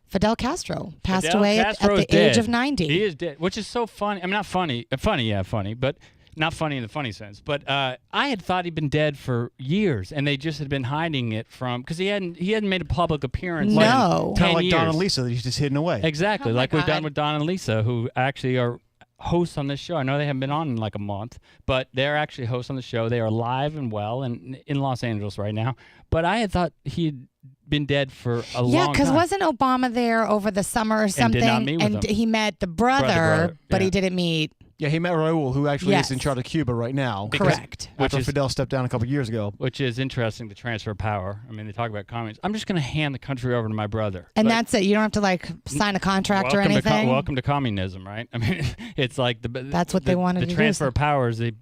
E: Fidel Castro passed away at the age of 90.
D: He is dead, which is so funny. I mean, not funny. Funny, but. Not funny in the funny sense, but I had thought he'd been dead for years, and they just had been hiding it from because he hadn't made a public appearance.
E: No,
F: kind of like
D: years.
F: Don and Lisa, that he's just hidden away.
D: Exactly, like we've done with Don and Lisa, who actually are hosts on this show. I know they haven't been on in like a month, but they're actually hosts on the show. They are alive and well and in Los Angeles right now. But I had thought he'd been dead for a long time.
E: Yeah, because wasn't Obama there over the summer or something?
D: And did not meet with him.
E: He met the brother, but he didn't meet.
F: Yeah, he met Raul, who actually is in charge of Cuba right now.
E: Correct.
F: After Fidel stepped down a couple years ago.
D: Which is interesting, the transfer of power. I mean, they talk about communists. I'm just going to hand the country over to my brother.
E: And that's it. You don't have to sign a contract or anything.
D: Welcome to communism, right? I mean, it's like
E: that's what they wanted to do.
D: The transfer of powers. The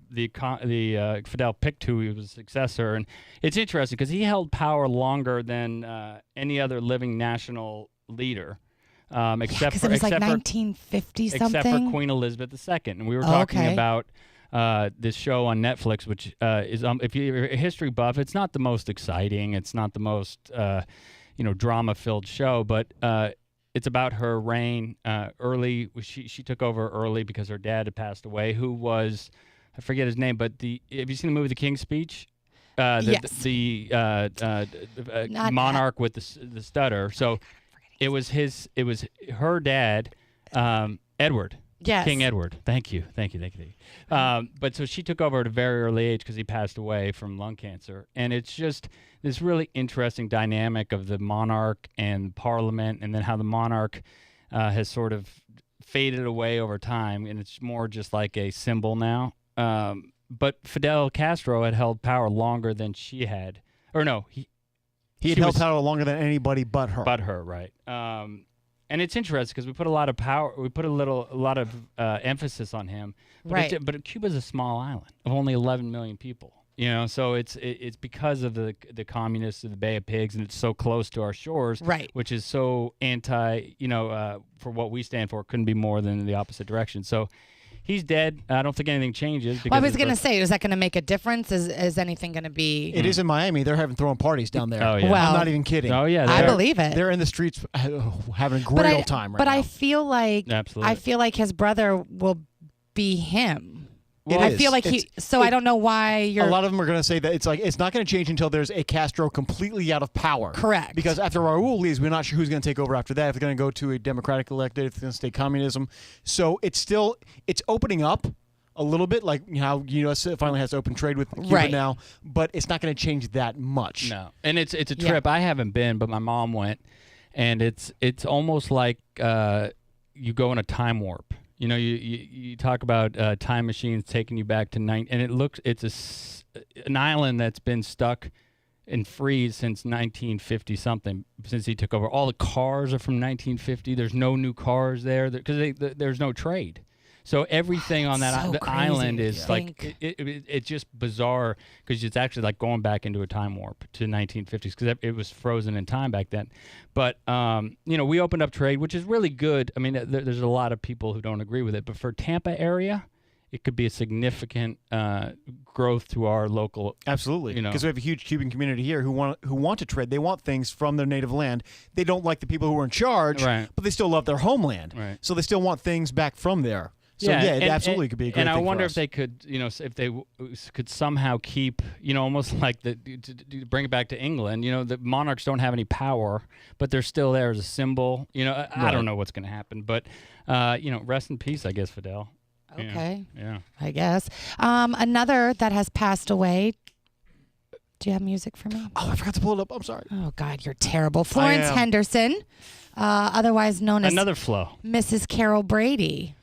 D: Fidel picked who he was successor, and it's interesting because he held power longer than any other living national leader. Except for
E: 1950 something.
D: Except for Queen Elizabeth II, and we were talking about this show on Netflix, which is if you're a history buff, it's not the most exciting, it's not the most drama-filled show, but it's about her reign early. She took over early because her dad had passed away, who was I forget his name, but have you seen the movie The King's Speech?
E: Yes.
D: The monarch with the stutter. So. It was her dad, Edward.
E: Yes.
D: King Edward. Thank you. But so she took over at a very early age because he passed away from lung cancer. And it's just this really interesting dynamic of the monarch and Parliament, and then how the monarch has sort of faded away over time, and it's more just like a symbol now. but Fidel Castro had held power longer than she had. Or no,
F: he had held power longer than anybody but her.
D: But her, right. And it's interesting because we put a lot of power, we put a lot of emphasis on him. But
E: Right.
D: But Cuba's a small island of only 11 million people. You know, so it's because of the communists of the Bay of Pigs, and it's so close to our shores,
E: Right.
D: which is so anti, for what we stand for, couldn't be more than the opposite direction. So he's dead. I don't think anything changes.
E: Well, I was going to say, is that going to make a difference? Is anything going to be?
F: It is in Miami. They're having throwing parties down there.
D: Oh, yeah.
E: Well,
F: I'm not even kidding.
D: Oh, yeah.
E: I believe it.
F: They're in the streets having a great old time right
E: but
F: now.
E: I feel like
D: Absolutely.
E: I feel like his brother will be him.
F: It
E: I
F: is.
E: feel like I don't know why you're.
F: A lot of them are going to say that it's not going to change until there's a Castro completely out of power.
E: Correct.
F: Because after Raul leaves, we're not sure who's going to take over after that. If they're going to go to a Democratic elected, if it's going to stay communism. So it's opening up a little bit, like how U.S. finally has open trade with Cuba
E: Right.
F: now, but it's not going to change that much.
D: No, and it's a trip. I haven't been, but my mom went, and it's almost like you go in a time warp. You know, you talk about time machines taking you back to it's an island that's been stuck in freeze since 1950 something, since he took over. All the cars are from 1950. There's no new cars there because there's no trade. So everything on that
E: so
D: the
E: crazy
D: island
E: to
D: is
E: think.
D: like it's just bizarre because it's actually like going back into a time warp to 1950s because it was frozen in time back then. But we opened up trade, which is really good. I mean, there's a lot of people who don't agree with it, but for Tampa area, it could be a significant growth to our local.
F: Absolutely, because we have a huge Cuban community here who want to trade. They want things from their native land. They don't like the people who are in charge,
D: Right.
F: but they still love their homeland.
D: Right.
F: So they still want things back from there. So it absolutely could be a great
D: thing. And I wonder
F: for
D: if
F: us.
D: they could, if they could somehow keep, almost like to bring it back to England. The monarchs don't have any power, but they're still there as a symbol. I don't know what's going to happen, but rest in peace, I guess, Fidel.
E: Okay.
D: Yeah.
E: I guess. Another that has passed away. Do you have music for me?
F: Oh, I forgot to pull it up. I'm sorry.
E: Oh God, you're terrible. Florence
F: am.
E: Henderson, otherwise known as
D: Another flow.
E: Mrs. Carol Brady,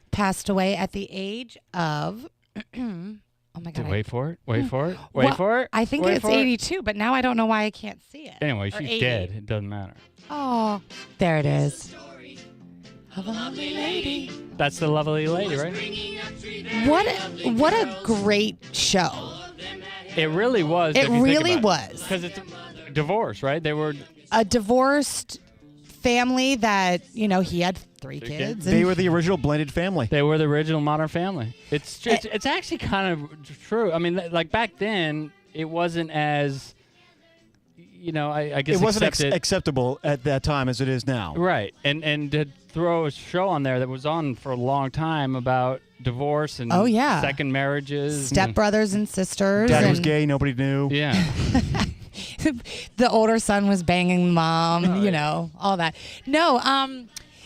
E: passed away at the age of. Oh my God!
D: Wait for it. Wait for it.
E: Well,
D: Wait for it.
E: I think
D: Wait
E: it's
D: for it.
E: 82, but now I don't know why I can't see it.
D: Anyway,
E: Or
D: she's
E: 80.
D: dead. It doesn't matter.
E: Oh, there it is. Of a lovely lady.
D: That's the lovely lady, right?
E: What a great show.
D: It really was.
E: It really was.
D: Because it's divorce, right? They were.
E: A divorced family that, he had three kids.
F: They were the original blended family.
D: They were the original Modern Family. It's actually kind of true. I mean, like back then, it wasn't as, I guess
F: It wasn't
D: accepted.
F: acceptable at that time as it is now.
D: Right, and to throw a show on there that was on for a long time about divorce and
E: Oh, yeah.
D: second marriages,
E: Stepbrothers and sisters.
F: Dad was
E: and
F: gay. Nobody knew.
D: Yeah,
E: the older son was banging mom, all that. No,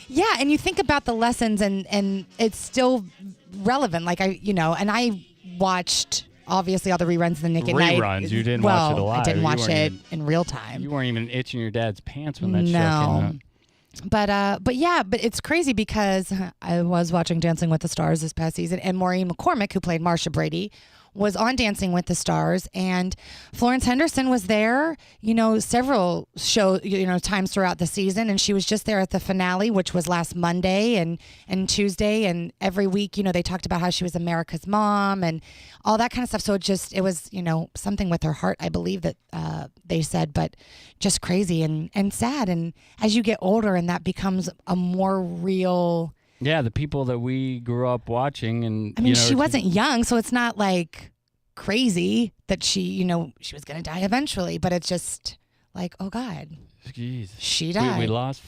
E: yeah, and you think about the lessons and it's still relevant. Like I watched obviously all the reruns of the Nick at Night.
D: Reruns? You didn't
E: well,
D: watch it live.
E: I didn't
D: You
E: watch
D: weren't
E: it
D: even-
E: in real time.
D: you weren't even itching your dad's pants when that show
E: No.
D: came out.
E: But it's crazy because I was watching Dancing with the Stars this past season, and Maureen McCormick, who played Marsha Brady, was on Dancing with the Stars, and Florence Henderson was there, several times throughout the season, and she was just there at the finale, which was last Monday and Tuesday, and every week, they talked about how she was America's mom and all that kind of stuff. So it was, something with her heart, I believe that they said, but just crazy and sad. And as you get older, and that becomes a more real.
D: Yeah, the people that we grew up watching, and
E: I mean, she wasn't young, so it's not like crazy that she was going to die eventually, but it's just like, oh God,
D: Jeez.
E: she died.
D: We lost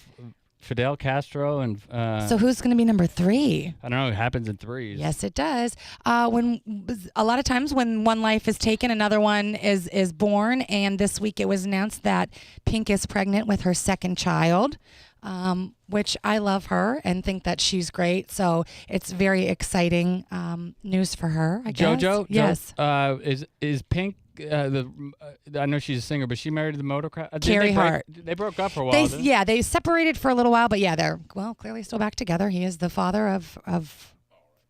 D: Fidel Castro, and
E: So who's going to be number 3?
D: I don't know. It happens in threes.
E: Yes, it does. When a lot of times when one life is taken, another one is born, and this week it was announced that Pink is pregnant with her second child. Which I love her and think that she's great. So it's very exciting news for her, I guess.
D: JoJo?
E: Yes.
D: Is Pink, I know she's a singer, but she married the motocross?
E: Carrie Hart.
D: They broke up for a while, didn't they?
E: They separated for a little while, but yeah, they're clearly still back together. He is the father of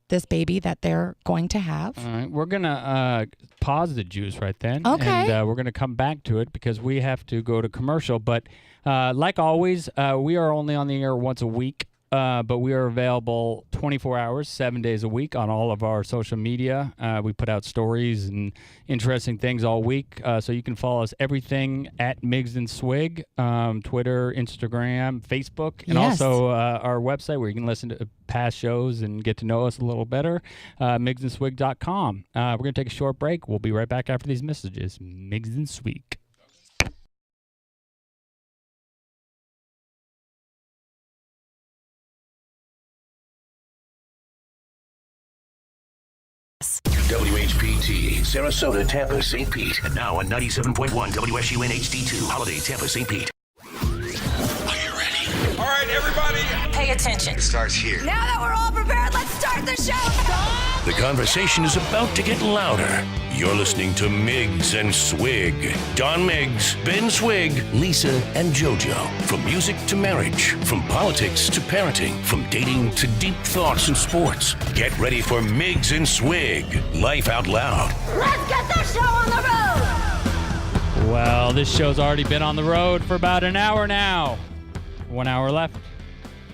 E: this baby that they're going to have.
D: All right, we're gonna pause the juice right then,
E: Okay.
D: and we're gonna come back to it because we have to go to commercial. But like always, we are only on the air once a week, but we are available 24 hours, 7 days a week on all of our social media. We put out stories and interesting things all week, so you can follow us everything at Miggs and Swig, Twitter, Instagram, Facebook, and
E: Yes.
D: also our website where you can listen to past shows and get to know us a little better, miggsandswig.com. We're going to take a short break. We'll be right back after these messages. Miggs and Swig.
A: WHPT, Sarasota, Tampa, St. Pete. And now on 97.1 WSUN HD2, Holiday, Tampa, St. Pete.
B: Are you ready? All right, everybody.
C: Pay attention.
B: It starts here.
C: Now that we're all prepared, let's start the show.
A: The conversation is about to get louder. You're listening to Miggs and Swig. Don Miggs, Ben Swig, Lisa, and JoJo. From music to marriage, from politics to parenting, from dating to deep thoughts in sports. Get ready for Miggs and Swig. Life out loud.
C: Let's get the show on the road.
D: Well, this show's already been on the road for about an hour now. 1 hour left.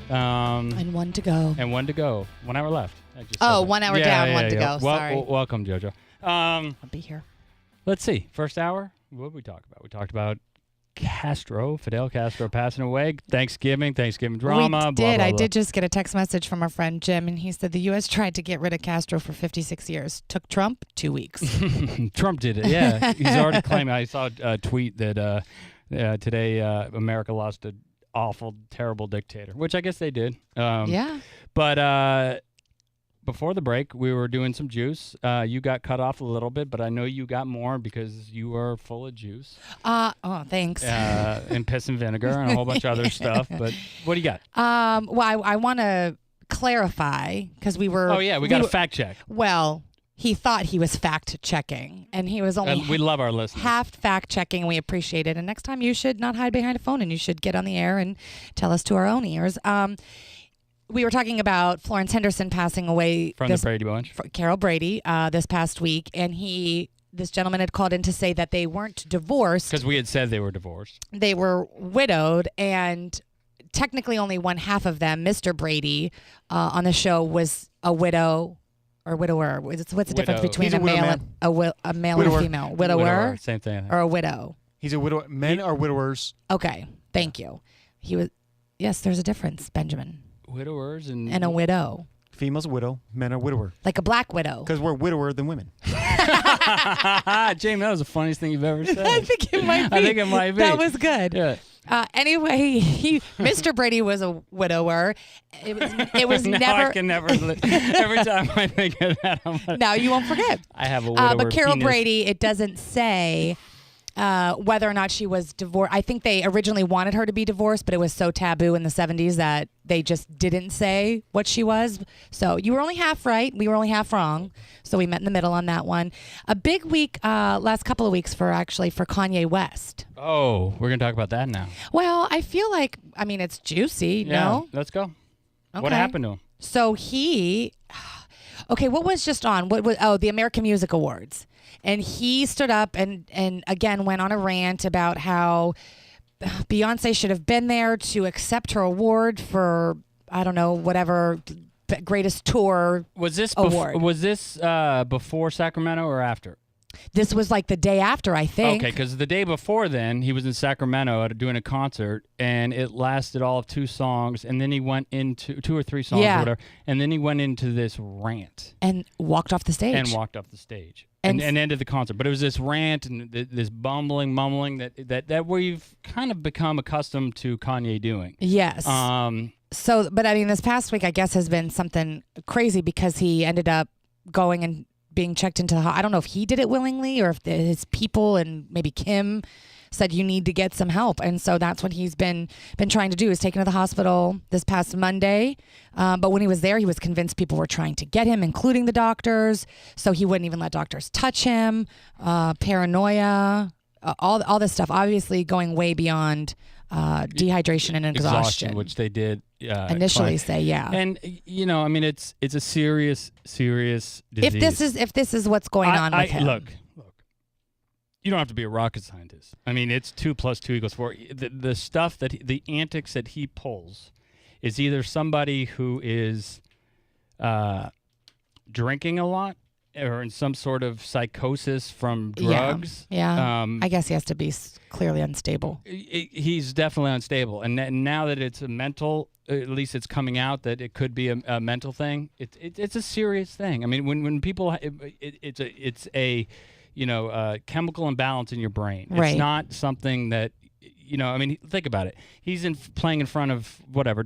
E: And one to go.
D: And one to go. 1 hour left. I just
E: Oh,
D: said that.
E: 1 hour down, one to go.
D: Well,
E: Sorry.
D: welcome, JoJo.
E: I'll be here.
D: Let's see. First hour, what did we talk about? We talked about Fidel Castro passing away, Thanksgiving drama.
E: We did.
D: Blah, blah,
E: I
D: blah.
E: did just get a text message from our friend Jim, and he said the U.S. tried to get rid of Castro for 56 years. Took Trump 2 weeks.
D: Trump did it, yeah. He's already claiming. I saw a tweet that today America lost an awful, terrible dictator, which I guess they did.
E: Yeah.
D: But before the break, we were doing some juice. You got cut off a little bit, but I know you got more because you are full of juice.
E: Oh, thanks.
D: And piss and vinegar and a whole bunch of other stuff. But what do you got?
E: Well, I want to clarify because we were.
D: Oh, yeah, we got a fact check.
E: Well, he thought he was fact checking, and he was only
D: We love our listeners.
E: half fact checking. We appreciate it. And next time, you should not hide behind a phone, and you should get on the air and tell us to our own ears. We were talking about Florence Henderson passing away
D: From the Brady Bunch.
E: Carol Brady, this past week, and this gentleman had called in to say that they weren't divorced.
D: Because we had said they were divorced.
E: They were widowed, and technically only one half of them, Mr. Brady, on the show was a widow or widower. What's the difference between
F: He's a widow man.
E: and a male
F: Widower.
E: and female? Widower
D: Same thing.
E: or a widow?
F: He's a widower. Men are widowers.
E: Okay, thank you. He was. Yes, there's a difference, Benjamin.
D: Widowers and
E: And a widow,
F: Female's a widow. Men are widower.
E: like a black widow.
F: Because we're widower than women.
D: Jamie, that was the funniest thing you've ever said.
E: I think it might be.
D: I think it might be.
E: That was good.
D: Yeah.
E: Anyway, Mr. Brady was a widower. It was
D: Now
E: never.
D: I can never. Every time I think of that, I'm like,
E: Now you won't forget.
D: I have a widower
E: But Carol
D: penis.
E: Brady, it doesn't say whether or not she was divorced. I think they originally wanted her to be divorced, but it was so taboo in the 70s that they just didn't say what she was. So you were only half right. We were only half wrong. So we met in the middle on that one. A big week, last couple of weeks for Kanye West.
D: Oh, we're gonna talk about that now.
E: Well, I feel like, it's juicy,
D: Yeah,
E: no?
D: let's go. What
E: Okay.
D: happened to him?
E: So okay, what was just on? The American Music Awards. And he stood up and again went on a rant about how Beyonce should have been there to accept her award for, I don't know, whatever greatest tour
D: Was this
E: award.
D: before Sacramento or after?
E: This was like the day after, I think.
D: Okay, because the day before then, he was in Sacramento doing a concert, and it lasted all of 2 songs, and then he went into 2 or 3 songs,
E: Yeah.
D: or whatever, and then he went into this rant
E: And walked off the stage.
D: and walked off the stage
E: And
D: and ended the concert. But it was this rant and this mumbling that we've kind of become accustomed to Kanye doing.
E: Yes. So, but this past week, I guess, has been something crazy because he ended up going and being checked into the hospital. I don't know if he did it willingly or if his people and maybe Kim said you need to get some help. And so that's what he's been trying to do, is taken to the hospital this past Monday. But when he was there, he was convinced people were trying to get him, including the doctors. So he wouldn't even let doctors touch him. Paranoia, all this stuff, obviously going way beyond dehydration and exhaustion.
D: Which they did
E: initially say. Yeah.
D: And I mean, it's a serious disease.
E: If this is what's going on with him.
D: Look. You don't have to be a rocket scientist. I mean, it's 2 + 2 = 4. The stuff the antics that he pulls is either somebody who is drinking a lot or in some sort of psychosis from drugs.
E: Yeah. I guess he has to be clearly unstable.
D: He's definitely unstable. And now that it's a mental, at least it's coming out that it could be a mental thing. It's a serious thing. I mean, when people, it's a chemical imbalance in your brain. It's
E: Right.
D: not something that, I mean, think about it. He's playing in front of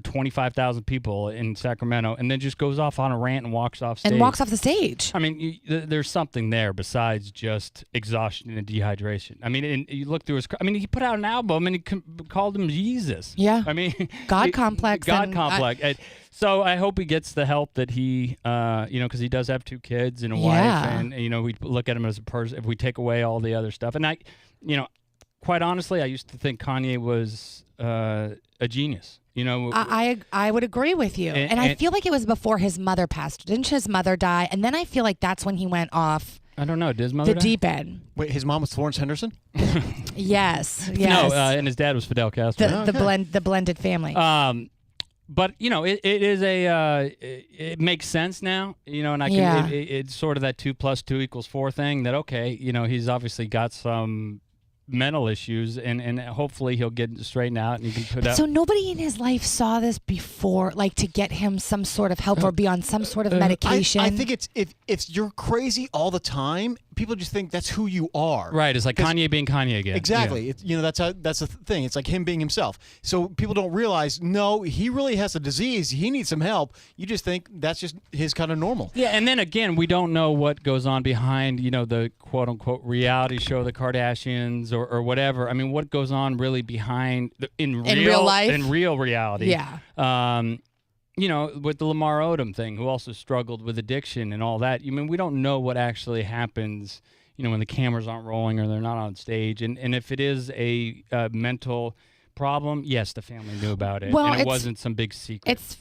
D: 25,000 people in Sacramento, and then just goes off on a rant and walks off stage.
E: And walks off the stage.
D: I mean, there's something there besides just exhaustion and dehydration. I mean, and you look through his. I mean, he put out an album and he called him Jesus.
E: Yeah.
D: I mean,
E: God complex.
D: God complex. So I hope he gets the help that he, because he does have 2 kids and a wife, and we look at him as a person. If we take away all the other stuff, and quite honestly, I used to think Kanye was a genius.
E: I would agree with you. And I feel like it was before his mother passed. Didn't his mother die? And then I feel like that's when he went off
D: I don't know. Did his mother
E: the
D: die?
E: deep end.
F: Wait, his mom was Florence Henderson?
E: Yes.
D: No, and his dad was Fidel Castro.
E: The blended family.
D: But it is it makes sense now, and I can. It's sort of that 2 + 2 = 4 thing. That he's obviously got some mental issues, and hopefully he'll get straightened out and he can put out.
E: So nobody in his life saw this before, like to get him some sort of help or be on some sort of medication.
F: I think it's if you're crazy all the time, people just think that's who you are.
D: Right. It's like Kanye being Kanye again.
F: Exactly.
D: Yeah.
F: That's the thing. It's like him being himself. So people don't realize, no, he really has a disease. He needs some help. You just think that's just his kind of normal.
D: Yeah. And then again, we don't know what goes on behind, the quote unquote reality show, the Kardashians or whatever. I mean, what goes on really behind in
E: real life?
D: In real reality.
E: Yeah.
D: With the Lamar Odom thing, who also struggled with addiction and all that. I mean, we don't know what actually happens, when the cameras aren't rolling or they're not on stage. And if it is a mental problem, yes, the family knew about it.
E: Well,
D: and it wasn't some big secret.
E: It's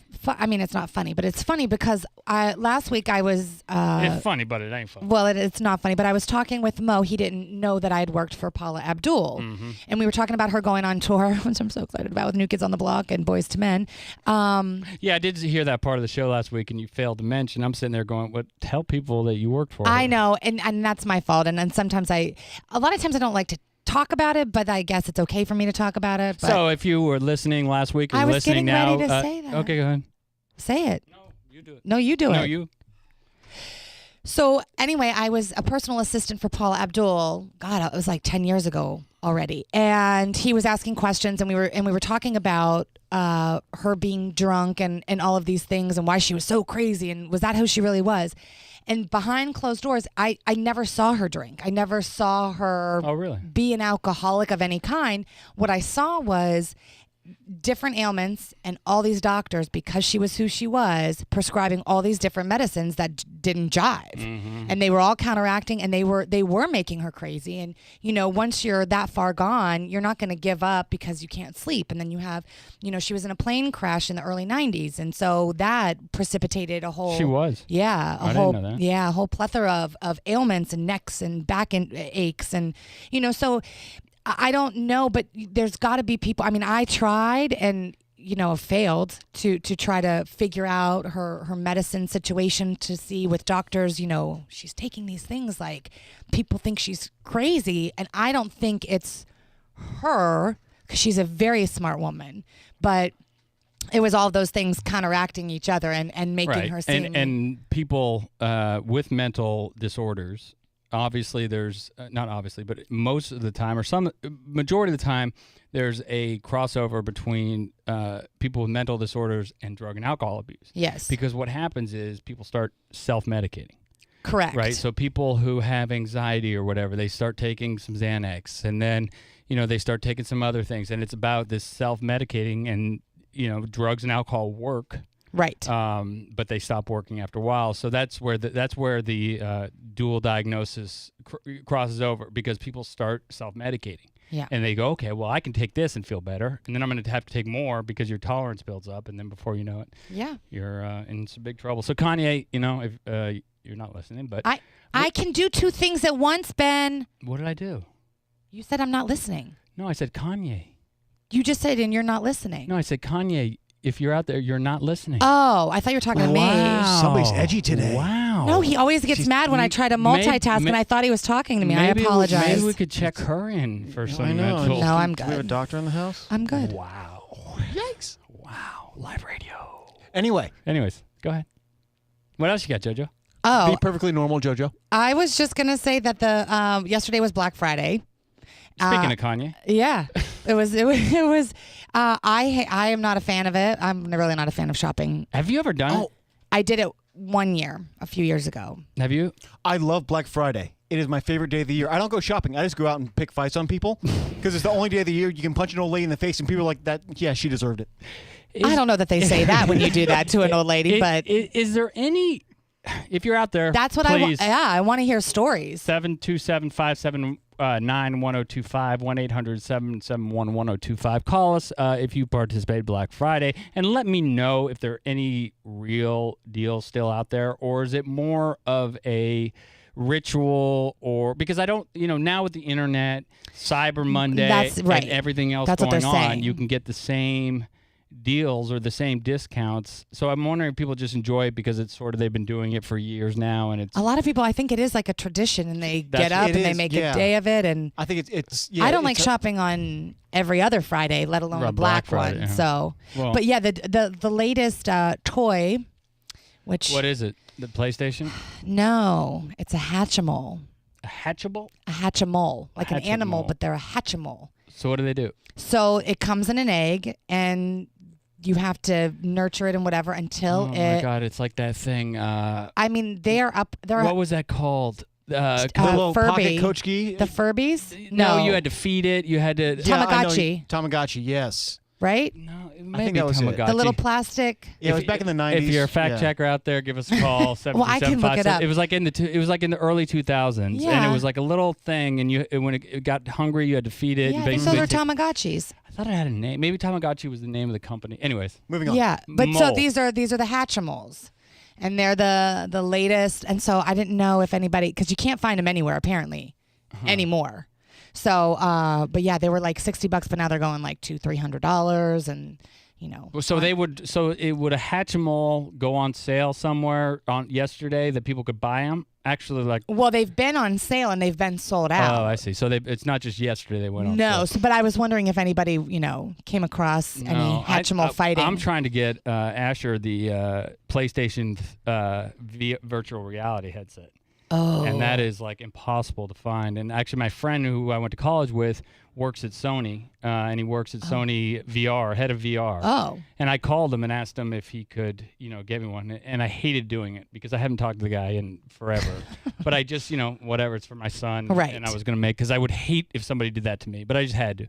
E: not funny, but it's funny because last week I was...
D: it's funny, but it ain't funny.
E: Well, it's not funny, but I was talking with Mo. He didn't know that I had worked for Paula Abdul.
D: Mm-hmm.
E: And we were talking about her going on tour, which I'm so excited about, with New Kids on the Block and Boys to Men.
D: Yeah, I did hear that part of the show last week, and you failed to mention. I'm sitting there going, what? Tell people that you worked for her.
E: I know, and that's my fault. And then sometimes a lot of times I don't like to talk about it, but I guess it's okay for me to talk about it. But
D: so if you were listening last week or
E: I was
D: listening
E: getting
D: now,
E: ready to say that.
D: Okay, go ahead.
E: Say it.
D: No, you do it.
E: No, you do it.
D: No, you.
E: So anyway, I was a personal assistant for Paula Abdul. God, it was like 10 years ago already. And he was asking questions, and we were talking about her being drunk and all of these things and why she was so crazy and was that who she really was. And behind closed doors, I never saw her drink. I never saw her be an alcoholic of any kind. What I saw was different ailments and all these doctors, because she was who she was, prescribing all these different medicines that didn't jive. Mm-hmm. And they were all counteracting, and they were making her crazy. And, once you're that far gone, you're not going to give up because you can't sleep. And then you have, she was in a plane crash in the early 90s. And so that precipitated a whole...
D: She was.
E: Yeah.
D: I didn't know that.
E: Yeah, a whole plethora of ailments and necks and back aches. And, so... I don't know, but there's got to be people. I mean, I tried and, failed to try to figure out her medicine situation, to see with doctors, she's taking these things, like people think she's crazy. And I don't think it's her, because she's a very smart woman. But it was all those things counteracting each other and making her seem...
D: And people with mental disorders... Obviously, there's not obviously, but most of the time, or some majority of the time, there's a crossover between people with mental disorders and drug and alcohol abuse.
E: Yes.
D: Because what happens is people start self-medicating.
E: Correct.
D: Right. So people who have anxiety or whatever, they start taking some Xanax, and then they start taking some other things, and it's about this self-medicating, and drugs and alcohol work.
E: Right.
D: But they stop working after a while. So that's where the dual diagnosis crosses over, because people start self-medicating.
E: Yeah.
D: And they go, okay, well, I can take this and feel better, and then I'm going to have to take more because your tolerance builds up, and then before you know it,
E: Yeah.
D: you're in some big trouble. So Kanye, if you're not listening, but
E: I can do two things at once, Ben.
D: what did I do?
E: You said I'm not listening.
D: No, I said Kanye.
E: You just said, and you're not listening.
D: No, I said Kanye. If you're out there, you're not listening.
E: Oh, I thought you were talking to me.
F: Somebody's edgy today.
D: Wow.
E: No, he always gets mad when I try to multitask, and I thought he was talking to me. I apologize.
D: Maybe we could check her in for some
F: I know.
D: mental.
E: No, I'm
F: Do we have a
E: good.
F: doctor in the house?
E: I'm good.
D: Wow.
F: Yikes.
D: Wow. Live radio.
F: Anyway,
D: Anyways, go ahead. What else you got, JoJo?
E: Oh,
F: be perfectly normal, JoJo.
E: I was just gonna say that the yesterday was Black Friday.
D: Speaking of Kanye.
E: Yeah, it was. I am not a fan of it. I'm really not a fan of shopping.
D: Have you ever done it?
E: I did it 1 year, a few years ago.
D: Have you?
F: I love Black Friday. It is my favorite day of the year. I don't go shopping. I just go out and pick fights on people because it's the only day of the year you can punch an old lady in the face and people are like that. Yeah, she deserved it.
E: I don't know that they say that when you do that to an old lady, but
D: Is there any, if you're out there,
E: that's what
D: please,
E: I want to hear stories.
D: 727-579-1025, 1-800-771-1025. Call us if you participate Black Friday and let me know if there are any real deals still out there, or is it more of a ritual, or because I don't, now with the internet, Cyber Monday,
E: That's right.
D: and everything else
E: That's what
D: going
E: they're
D: on,
E: saying.
D: you can get the same deals or the same discounts. So I'm wondering if people just enjoy it because it's sort of, they've been doing it for years now, and it's
E: A lot of people, I think it is like a tradition, and they
D: That's-
E: get up
F: it
E: and they
F: is,
E: make
F: yeah.
E: a day of it. And
F: I think it's
E: I don't like shopping on every other Friday, let alone
D: Right,
E: a Black
D: Friday,
E: one.
D: yeah.
E: So,
D: Well-
E: but yeah, the latest toy, which
D: What is it? The PlayStation?
E: no, it's a Hatchimal.
D: A Hatchable?
E: A Hatchimal, like an animal,
D: Hatchimal.
E: but they're a Hatchimal.
D: So what do they do?
E: So it comes in an egg, and you have to nurture it and whatever until
D: Oh my
E: it.
D: God, it's like that thing.
E: I mean, they're up. They're
D: What was that called?
F: the little
E: Furby.
F: pocket Coachki.
E: the Furbies.
D: No, you had to feed it. You had to.
F: Yeah, I know.
E: Tamagotchi.
F: Tamagotchi, yes.
E: right?
D: No, it
F: I
D: may
F: think
D: be
F: that was it.
D: Tamagotchi.
E: The little plastic.
F: Yeah, it was back in the 90s.
D: If you're a fact
F: yeah.
D: checker out there, give us a call.
E: Well, I can look it up.
D: It was like in the early 2000s, and
E: Yeah.
D: it was like a little thing. And when it got hungry, you had to feed it.
E: Yeah,
D: and
E: I think
D: basically
E: those are Tamagotchis.
D: I thought it had a name. Maybe Tamagotchi was the name of the company. Anyways,
F: Moving on.
E: Yeah, but so
D: Mole.
E: these are the Hatchimals, and they're the latest. And so I didn't know if anybody, because you can't find them anywhere apparently anymore. So, but yeah, they were like $60, but now they're going like $200-$300, and you know.
D: so it would a Hatchimal go on sale somewhere on yesterday that people could buy them? Actually, like.
E: Well, they've been on sale and they've been sold out.
D: Oh, I see. So it's not just yesterday they went on
E: No,
D: sale.
E: so, but I was wondering if anybody, came across any Hatchimal fighting.
D: I'm trying to get Asher the PlayStation virtual reality headset.
E: Oh.
D: And that is like impossible to find. And actually, my friend who I went to college with works at Sony, and he works at Sony VR, head of VR.
E: Oh.
D: And I called him and asked him if he could, get me one. And I hated doing it because I haven't talked to the guy in forever. But I just, whatever, it's for my son.
E: Right.
D: And I was going to because I would hate if somebody did that to me. But I just had to.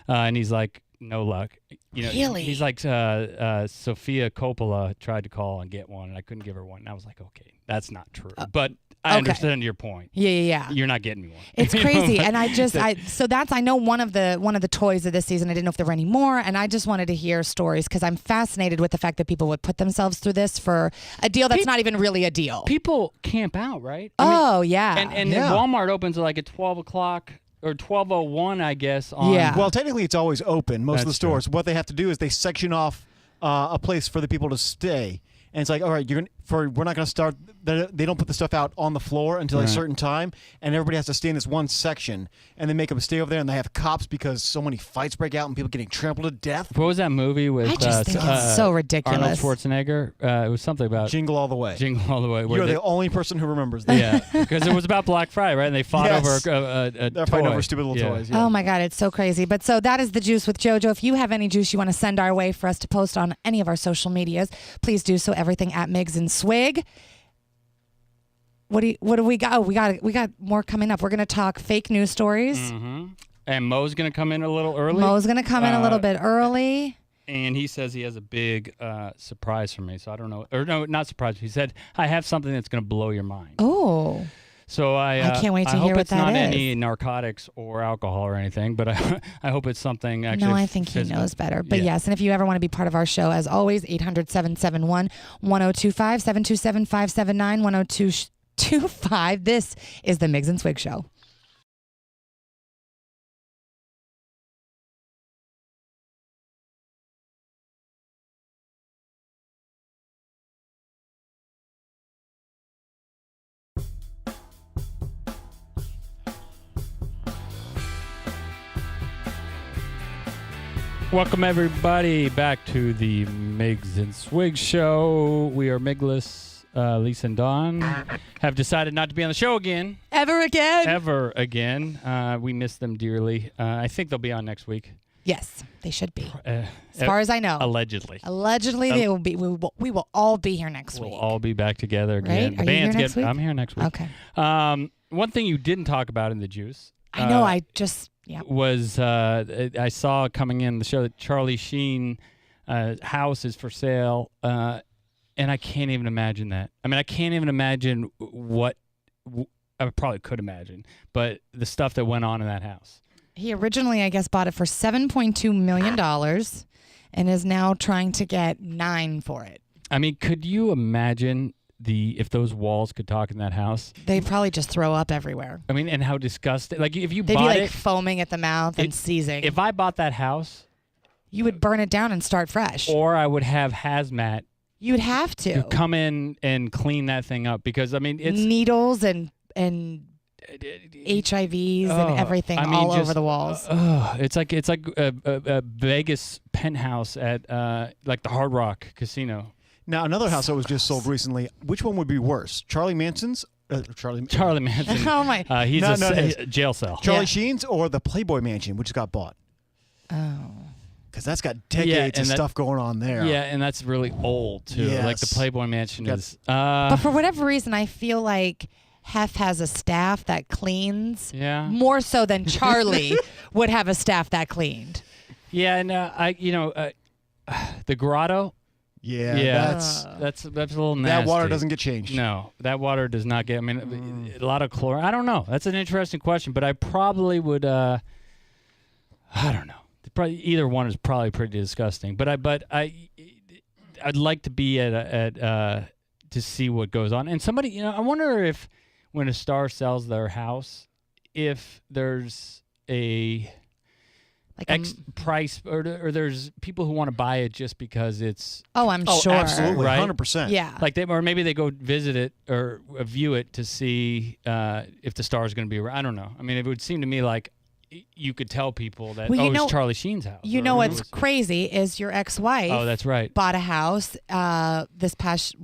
D: And he's like, no luck.
E: Really?
D: He's like, Sophia Coppola tried to call and get one, and I couldn't give her one. And I was like, okay, that's not true. But I
E: okay.
D: understand your point.
E: Yeah.
D: You're not getting me one.
E: It's crazy,
D: But-
E: and I know one of the toys of this season. I didn't know if there were any more, and I just wanted to hear stories because I'm fascinated with the fact that people would put themselves through this for a deal that's not even really a deal.
D: People camp out, right? I mean,
E: Oh yeah,
D: and
F: Yeah.
D: Walmart opens at like at 12 o'clock or 12:01, I guess. On,
E: Yeah.
F: Well, technically, it's always open. Most of the
D: That's true.
F: stores. What they have to do is they section off a place for the people to stay, and it's like, all right, we're not going to start. They don't put the stuff out on the floor until a
D: Right.
F: certain time, and everybody has to stay in this one section, and they make them stay over there, and they have cops because so many fights break out and people getting trampled to death.
D: What was that movie with?
E: I just think it's so ridiculous.
D: Arnold Schwarzenegger. It was something about
F: Jingle all the way.
D: Jingle All the Way. where
F: You're
D: they-
F: the only person who remembers that.
D: yeah, because it was about Black Friday, right? And they fought
F: Yes.
D: over a
F: They're
D: toy.
F: fighting over stupid little
D: Yeah.
F: toys. Yeah.
E: Oh my God, it's so crazy. But so that is the juice with JoJo. If you have any juice you want to send our way for us to post on any of our social medias, please do so. Everything at Miggs and Swig. What do we got? Oh, we got more coming up. We're gonna talk fake news stories.
D: Mm-hmm. And Mo's gonna come in a little early.
E: Mo's gonna come in a little bit early.
D: And he says he has a big surprise for me. So I don't know. Or no, not surprise. He said, I have something that's going to blow your mind.
E: Oh,
D: So I
E: can't wait to
D: I
E: hear
D: hope
E: what
D: it's
E: that
D: not
E: is.
D: any narcotics or alcohol or anything, but I hope it's something actually.
E: No, I think he
D: physical.
E: knows better. But
D: Yeah.
E: yes, and if you ever want to be part of our show, as always, 800-771-1025, 727-579-1025. This is the Miggs and Swig Show.
D: Welcome everybody back to the Miggs and Swig Show. We are Migless, Lisa and Dawn have decided not to be on the show again.
E: Ever again?
D: We miss them dearly. I think they'll be on next week.
E: Yes, they should be. As far as I know.
D: Allegedly.
E: They will be. We will all be here next week.
D: We'll all be back together again.
E: Right? Are you here next week?
D: I'm here next week.
E: Okay.
D: One thing you didn't talk about in the juice.
E: I know. Yeah.
D: Was I saw coming in the show that Charlie Sheen house is for sale, and I can't even imagine that. I mean, I can't even imagine what I probably could imagine, but the stuff that went on in that house.
E: He originally, I guess, bought it for $7.2 million and is now trying to get $9 million for it.
D: I mean, could you imagine if those walls could talk in that house?
E: They'd probably just throw up everywhere.
D: I mean, and how disgusting. Like, if you
E: They'd
D: bought
E: be like
D: it,
E: foaming at the mouth and seizing.
D: If I bought that house,
E: you would burn it down and start fresh.
D: or I would have hazmat
E: You'd have to
D: come in and clean that thing up, because I mean, it's
E: needles and HIVs and everything all over the walls.
D: It's like a Vegas penthouse at like the Hard Rock Casino.
F: Now, another house that was just sold recently, which one would be worse? Charlie Manson's? Charlie
D: Manson.
E: Oh, my.
D: He's
F: No,
D: a jail cell.
F: Charlie
E: Yeah.
F: Sheen's or the Playboy Mansion, which got bought?
E: Oh.
F: Because that's got decades of stuff going on there.
D: Yeah, and that's really old, too. Like the
F: Yes.
D: Playboy Mansion is...
E: But for whatever reason, I feel like Hef has a staff that cleans
D: Yeah.
E: more so than Charlie would have a staff that cleaned.
D: Yeah, and the grotto...
F: Yeah,
D: that's a little nasty.
F: that water doesn't get changed.
D: No, that water does not get. I mean, a lot of chlorine. I don't know. That's an interesting question, but I probably would. I don't know. Probably either one is probably pretty disgusting. But I'd like to be at to see what goes on. And somebody, I wonder if when a star sells their house, if there's a X price, or there's people who want to buy it just because it's...
E: Oh, I'm sure.
F: Absolutely,
D: Right?
F: 100%.
E: Yeah.
D: Like or maybe they go visit it or view it to see if the star is going to be around. I don't know. I mean, it would seem to me like you could tell people that, it's Charlie Sheen's house.
E: You know what's crazy is your ex-wife
D: Oh, that's right.
E: bought a house this past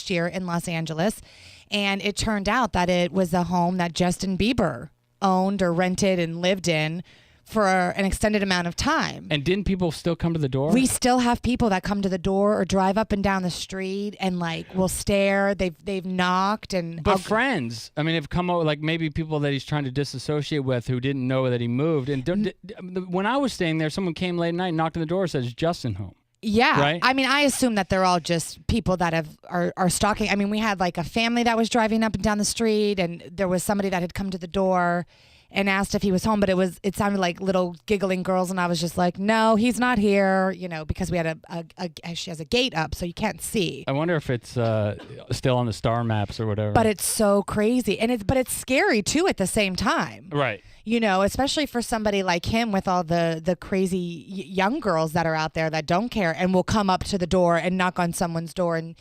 E: year in Los Angeles, and it turned out that it was a home that Justin Bieber owned or rented and lived in for an extended amount of time.
D: And didn't people still come to the door?
E: We still have people that come to the door or drive up and down the street and will stare. They've knocked and...
D: But friends, I mean, have come over, like maybe people that he's trying to disassociate with who didn't know that he moved. And when I was staying there, someone came late at night, knocked on the door, and says, Justin home.
E: Yeah.
D: Right?
E: I mean, I assume that they're all just people that are stalking. I mean, we had like a family that was driving up and down the street, and there was somebody that had come to the door and asked if he was home, but it sounded like little giggling girls, and I was just like, no, he's not here, because we had she has a gate up, so you can't see.
D: I wonder if it's still on the star maps or whatever.
E: But it's so crazy, but it's scary too at the same time.
D: Right.
E: Especially for somebody like him with all the crazy young girls that are out there that don't care and will come up to the door and knock on someone's door, and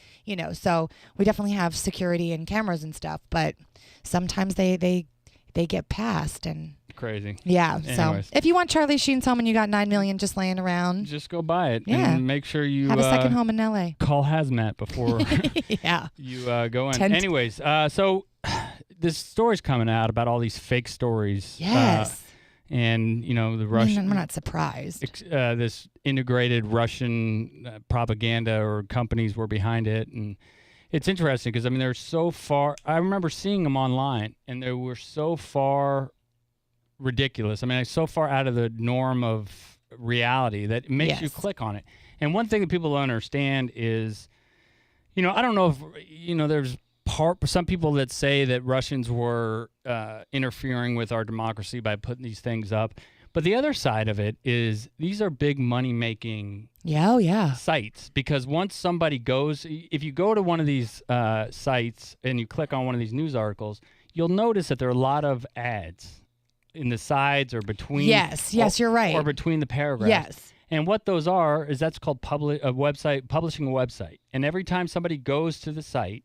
E: so we definitely have security and cameras and stuff, but sometimes they get past and
D: crazy.
E: Yeah.
D: Anyways.
E: So if you want Charlie Sheen's home and you got $9 million just laying around,
D: Just go buy it.
E: Yeah.
D: And make sure you
E: have a second home in LA.
D: call hazmat before
E: Yeah.
D: you go in.
E: Tent-
D: Anyways, so this story's coming out about all these fake stories.
E: Yes.
D: And the
E: I mean,
D: Russian,
E: I'm not surprised.
D: this integrated Russian propaganda or companies were behind it, and it's interesting because they're so far. I remember seeing them online, and they were so far ridiculous. So far out of the norm of reality that it makes you
E: Yes.
D: click on it. And one thing that people don't understand is, I don't know if there's some people that say that Russians were interfering with our democracy by putting these things up. But the other side of it is these are big money-making sites, because once somebody goes, if you go to one of these sites and you click on one of these news articles, you'll notice that there are a lot of ads in the sides or between.
E: Yes, you're right.
D: Or between the paragraphs.
E: Yes.
D: And what those are is that's called publishing a website. And every time somebody goes to the site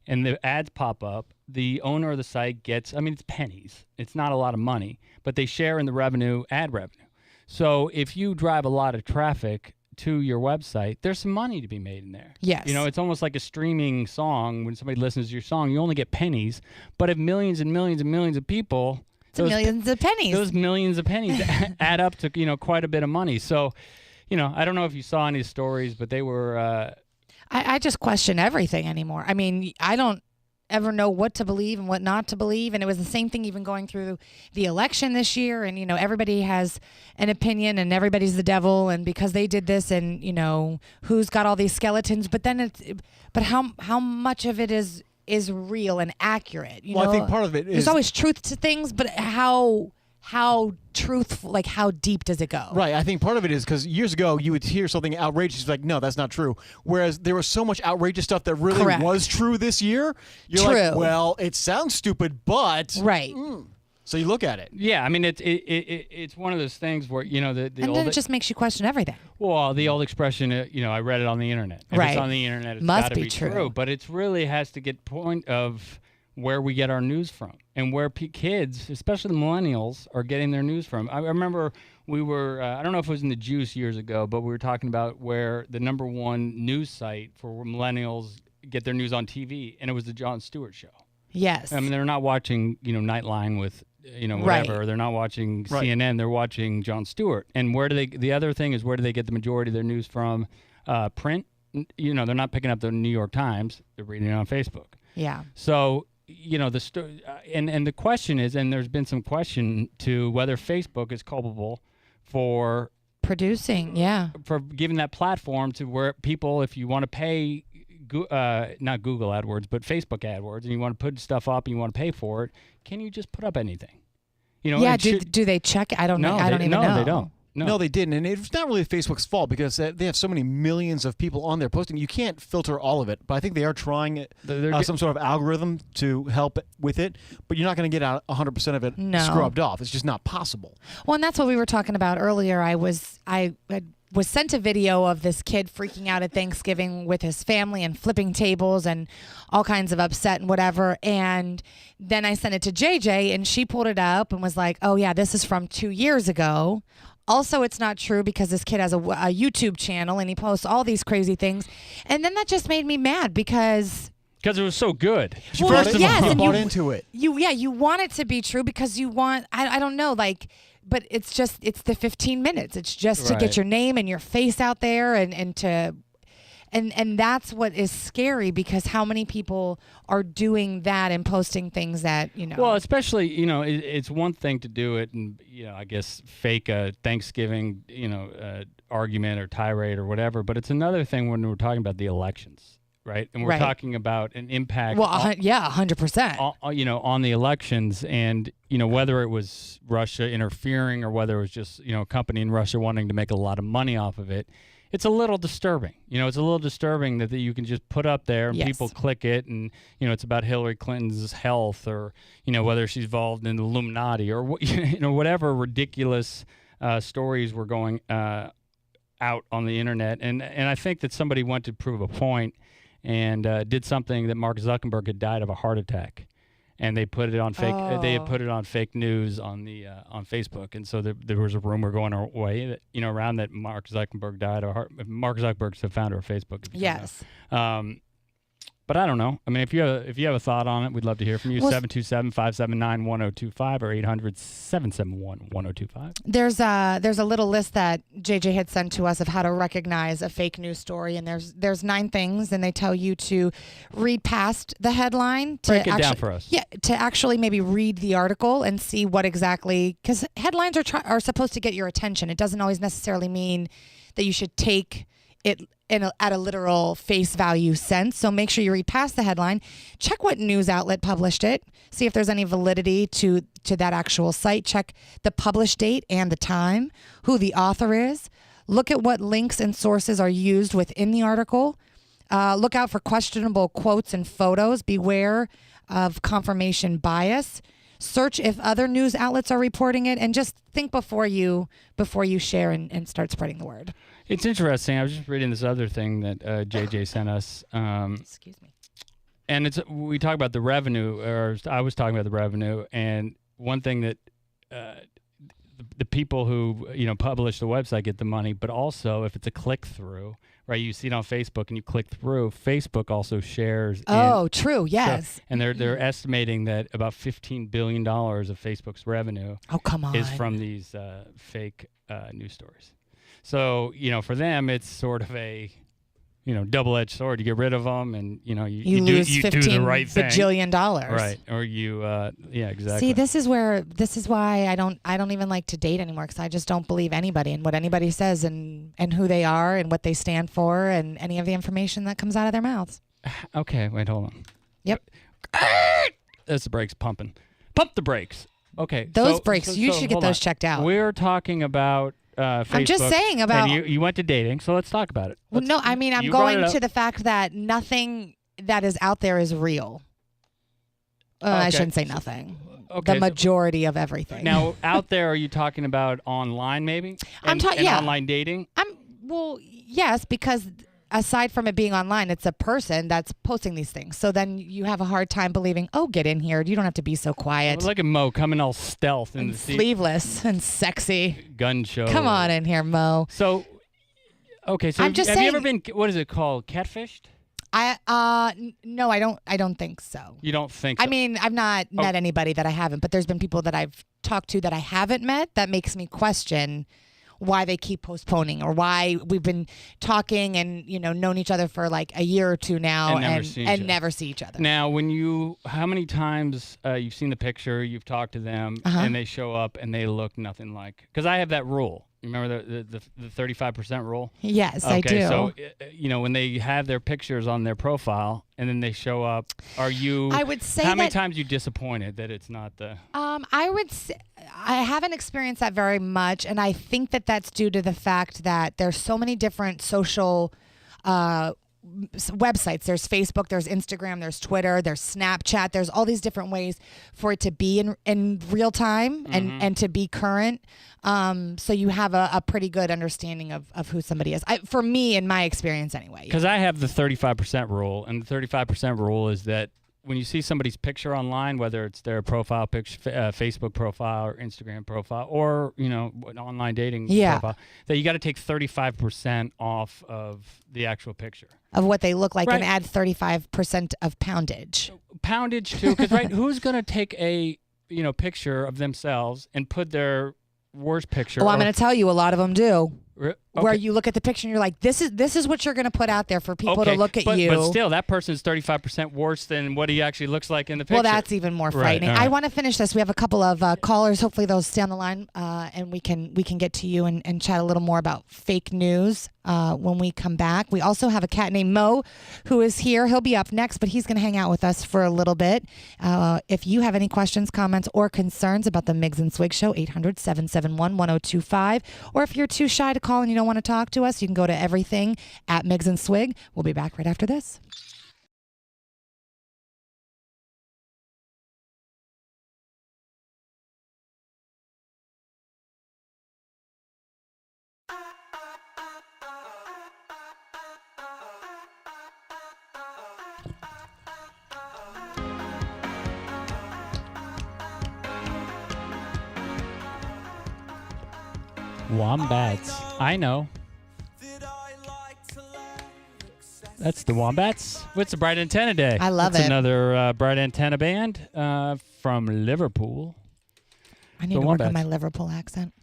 D: and the ads pop up, the owner of the site gets, it's pennies. It's not a lot of money, but they share in the revenue, ad revenue. So if you drive a lot of traffic to your website, there's some money to be made in there.
E: Yes.
D: It's almost like a streaming song. When somebody listens to your song, you only get pennies. But if millions and millions and millions of people,
E: millions of pennies.
D: Those millions of pennies add up to, quite a bit of money. So, I don't know if you saw any stories, but they were...
E: I just question everything anymore. I don't ever know what to believe and what not to believe. And it was the same thing even going through the election this year. And, everybody has an opinion and everybody's the devil. And because they did this and, who's got all these skeletons. But then but how much of it is real and accurate?
F: I think part of it is...
E: There's always truth to things, but how truthful, like how deep does it go?
F: Right. I think part of it is because years ago you would hear something outrageous, like, no, that's not true. Whereas there was so much outrageous stuff that really was true this year. You're like, well, it sounds stupid, but
E: right.
F: So you look at it.
D: Yeah, it's one of those things where
E: and then it just makes you question everything.
D: Well, the old expression, I read it on the internet. If it's on the internet, it's got to be true. But it really has to get point of where we get our news from and where kids, especially the millennials, are getting their news from. I remember we were, I don't know if it was in the Juice years ago, but we were talking about where the number one news site for millennials get their news on TV, and it was the Jon Stewart Show.
E: Yes.
D: They're not watching, Nightline with, whatever.
E: Right.
D: They're not watching CNN. They're watching Jon Stewart. And the other thing is, where do they get the majority of their news from? Print. They're not picking up the New York Times. They're reading it on Facebook.
E: Yeah.
D: So, and the question is, and there's been some question to whether Facebook is culpable for
E: producing,
D: for giving that platform to where people, if you want to pay, not Google AdWords, but Facebook AdWords, and you want to put stuff up and you want to pay for it, can you just put up anything?
E: Do they check? I don't know. I don't even know.
D: No, they don't.
F: No, they didn't. And it's not really Facebook's fault because they have so many millions of people on there posting. You can't filter all of it. But I think they are trying some sort of algorithm to help with it. But you're not going to get out 100% of it scrubbed off. It's just not possible.
E: Well, and that's what we were talking about earlier. I was sent a video of this kid freaking out at Thanksgiving with his family and flipping tables and all kinds of upset and whatever. And then I sent it to JJ, and she pulled it up and was like, oh, yeah, this is from 2 years ago. Also, it's not true because this kid has a YouTube channel and he posts all these crazy things. And then that just made me mad because
D: it was so good.
F: You bought into it.
E: You want it to be true because you want, I don't know, but it's the 15 minutes. It's just to get your name and your face out there and that's what is scary because how many people are doing that and posting things that,
D: Well, especially, it's one thing to do it and, I guess fake a Thanksgiving, argument or tirade or whatever. But it's another thing when we're talking about the elections, right? And we're talking about an impact.
E: Well, 100%.
D: On the elections and, whether it was Russia interfering or whether it was just, a company in Russia wanting to make a lot of money off of it. It's a little disturbing. It's a little disturbing that you can just put up there and people click it and, it's about Hillary Clinton's health or, whether she's involved in the Illuminati or, whatever ridiculous stories were going out on the internet. And I think that somebody went to prove a point and did something that Mark Zuckerberg had died of a heart attack. And they put it on fake. They had put it on fake news on Facebook, and so there was a rumor going away that around that Mark Zuckerberg died of a heart. Mark Zuckerberg's the founder of Facebook.
E: Yes.
D: But I don't know. I mean, if you have a thought on it, we'd love to hear from you. 727-579-1025 or 800-771-1025.
E: There's a little list that JJ had sent to us of how to recognize a fake news story, and there's 9 things, and they tell you to read past the headline to
D: break it down for us.
E: Yeah, to actually maybe read the article and see what exactly, because headlines are supposed to get your attention. It doesn't always necessarily mean that you should take it at a literal face value sense. So make sure you read past the headline. Check what news outlet published it. See if there's any validity to that actual site. Check the published date and the time, who the author is. Look at what links and sources are used within the article. Look out for questionable quotes and photos. Beware of confirmation bias. Search if other news outlets are reporting it, and just think before you share and start spreading the word.
D: It's interesting. I was just reading this other thing that JJ sent us.
E: Excuse me.
D: And we talk about the revenue, or I was talking about the revenue, and one thing that the people who publish the website get the money, but also if it's a click through, right? You see it on Facebook and you click through. Facebook also shares.
E: Oh, true. Yes.
D: So, and they're estimating that about $15 billion of Facebook's revenue is from these fake news stories. So for them, it's sort of a double-edged sword. You get rid of them, and you do the right thing.
E: $15 bajillion.
D: Right, or you, yeah, exactly.
E: See, this is why I don't even like to date anymore, because I just don't believe anybody and what anybody says and who they are and what they stand for and any of the information that comes out of their mouths.
D: Okay, wait, hold on.
E: Yep.
D: That's the brakes pumping. Pump the brakes. Okay.
E: Those brakes, you should get those checked out.
D: We're talking about Facebook.
E: I'm just saying about.
D: And you went to dating, so let's talk about it.
E: Well, no, I mean I'm going to the fact that nothing that is out there is real. I shouldn't say nothing.
D: Okay,
E: the majority of everything.
D: Now, out there, are you talking about online, maybe?
E: I'm talking
D: online dating.
E: Yes, because aside from it being online, it's a person that's posting these things. So then you have a hard time believing, oh, get in here. You don't have to be so quiet.
D: Well, look at Mo coming all stealth
E: and sleeveless and sexy.
D: Gun show.
E: Come on in here, Mo.
D: So, okay. So
E: I'm just
D: have
E: saying,
D: you ever been, what is it called, catfished?
E: No, I don't think so.
D: You don't think so?
E: I mean, I've not met anybody that I haven't, but there's been people that I've talked to that I haven't met that makes me question why they keep postponing, or why we've been talking and known each other for like a year or two now and never see each other.
D: Now, how many times you've seen the picture, you've talked to them, and they show up and they look nothing like? Because I have that rule. Remember the 35% rule?
E: Yes, I do.
D: So when they have their pictures on their profile and then they show up, I would say how many times are you disappointed that it's not the?
E: I would say I haven't experienced that very much, and I think that that's due to the fact that there's so many different social websites. There's Facebook, there's Instagram, there's Twitter, there's Snapchat. There's all these different ways for it to be in real time and to be current. So you have a pretty good understanding of who somebody is. For me, in my experience anyway.
D: Because I have the 35% rule, and the 35% rule is that when you see somebody's picture online, whether it's their profile picture, Facebook profile or Instagram profile, or an online dating profile, that you got to take 35% off of the actual picture
E: of what they look like, and add 35% of poundage.
D: Poundage too, because who's going to take a picture of themselves and put their worst picture?
E: Well, I'm going to tell you, a lot of them do.
D: Okay.
E: Where you look at the picture and you're like, this is what you're going to put out there for people to look at you.
D: But still, that person's 35% worse than what he actually looks like in the picture.
E: Well, that's even more frightening.
D: Right.
E: I want to finish this. We have a couple of callers. Hopefully they'll stay on the line and we can get to you and chat a little more about fake news when we come back. We also have a cat named Mo who is here. He'll be up next, but he's going to hang out with us for a little bit. If you have any questions, comments, or concerns about the Miggs and Swig Show, 800-771-1025. Or if you're too shy to call and you don't want to talk to us, you can go to everything at Miggs and Swig. We'll be back right after this.
D: Wombats. I know. That's the Wombats. It's a Bright Antenna Day.
E: I love
D: It's
E: it.
D: another Bright Antenna band from Liverpool.
E: I need to work on my Liverpool accent.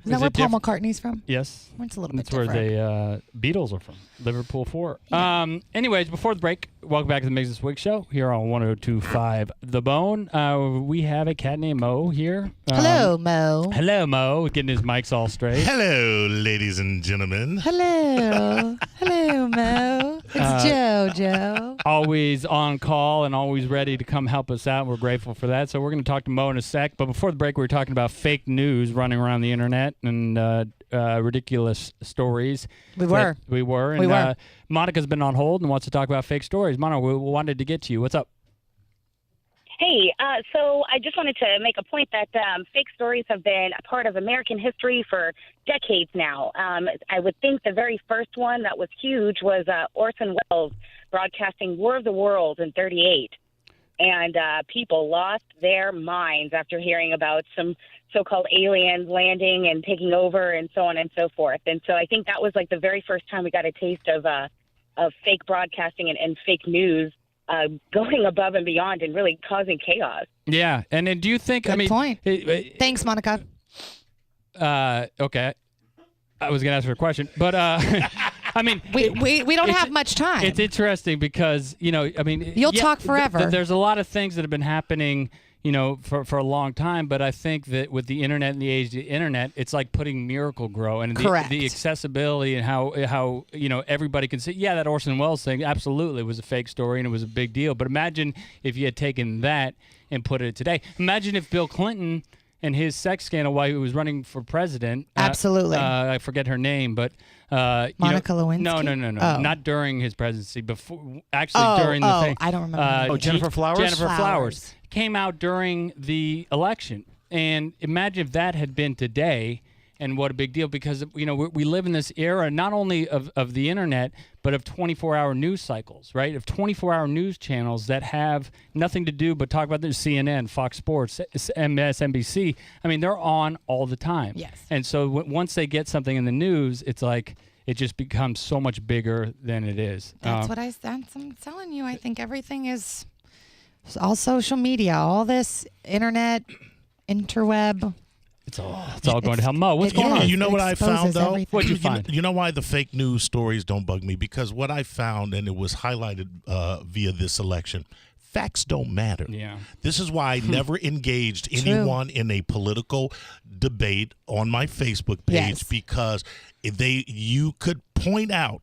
E: Isn't that where Paul McCartney's from?
D: Yes.
E: It's a little bit
D: That's where
E: different.
D: the Beatles are from. Liverpool 4.
E: Yeah.
D: Anyways, before the break, welcome back to the Miggs and Swig Show here on 102.5 The Bone. We have a cat named Mo here.
E: Hello, Mo.
D: Hello, Mo. Getting his mics all straight.
I: Hello, ladies and gentlemen.
E: Hello. Hello, Mo. It's JoJo.
D: Always on call and always ready to come help us out. We're grateful for that. So we're going to talk to Mo in a sec. But before the break, we were talking about fake news running around the internet and ridiculous stories.
E: We were.
D: And Monica's been on hold and wants to talk about fake stories. Monica, we wanted to get to you. What's up?
J: Hey, so I just wanted to make a point that fake stories have been a part of American history for decades now. I would think the very first one that was huge was Orson Welles broadcasting War of the Worlds in '38. And people lost their minds after hearing about some so-called aliens landing and taking over and so on and so forth. And so I think that was like the very first time we got a taste of fake broadcasting and fake news going above and beyond and really causing chaos.
D: Yeah. And then do you think,
E: Good point. Thanks, Monica.
D: Okay. I was going to ask her a question, but I mean,
E: we don't have much time.
D: It's interesting because,
E: You'll talk forever.
D: There's a lot of things that have been happening, for a long time, but I think that with the internet and the age of the internet, it's like putting Miracle-Gro and the accessibility and how everybody can see, yeah, that Orson Welles thing absolutely was a fake story and it was a big deal. But imagine if you had taken that and put it today. Imagine if Bill Clinton and his sex scandal while he was running for president.
E: Absolutely.
D: I forget her name, but
E: Monica Lewinsky?
D: No,
E: Oh.
D: not during his presidency. During the thing.
E: I don't remember.
F: Jennifer Flowers?
D: Jennifer Flowers came out during the election, and imagine if that had been today, and what a big deal, because we live in this era not only of the internet, but of 24-hour news cycles, right? Of 24-hour news channels that have nothing to do but talk about the CNN, Fox Sports, MSNBC. I mean, they're on all the time.
E: Yes.
D: And so once they get something in the news, it's like it just becomes so much bigger than it is.
E: That's what I'm telling you. I think everything is all social media, all this internet, interweb.
D: It's all going to hell. Mo, what's going on?
I: You know what I found, though?
E: Everything.
D: What'd you find?
I: You know why the fake news stories don't bug me? Because what I found, and it was highlighted via this election, facts don't matter.
D: Yeah.
I: This is why I never engaged anyone in a political debate on my Facebook page,
E: Yes.
I: because you could point out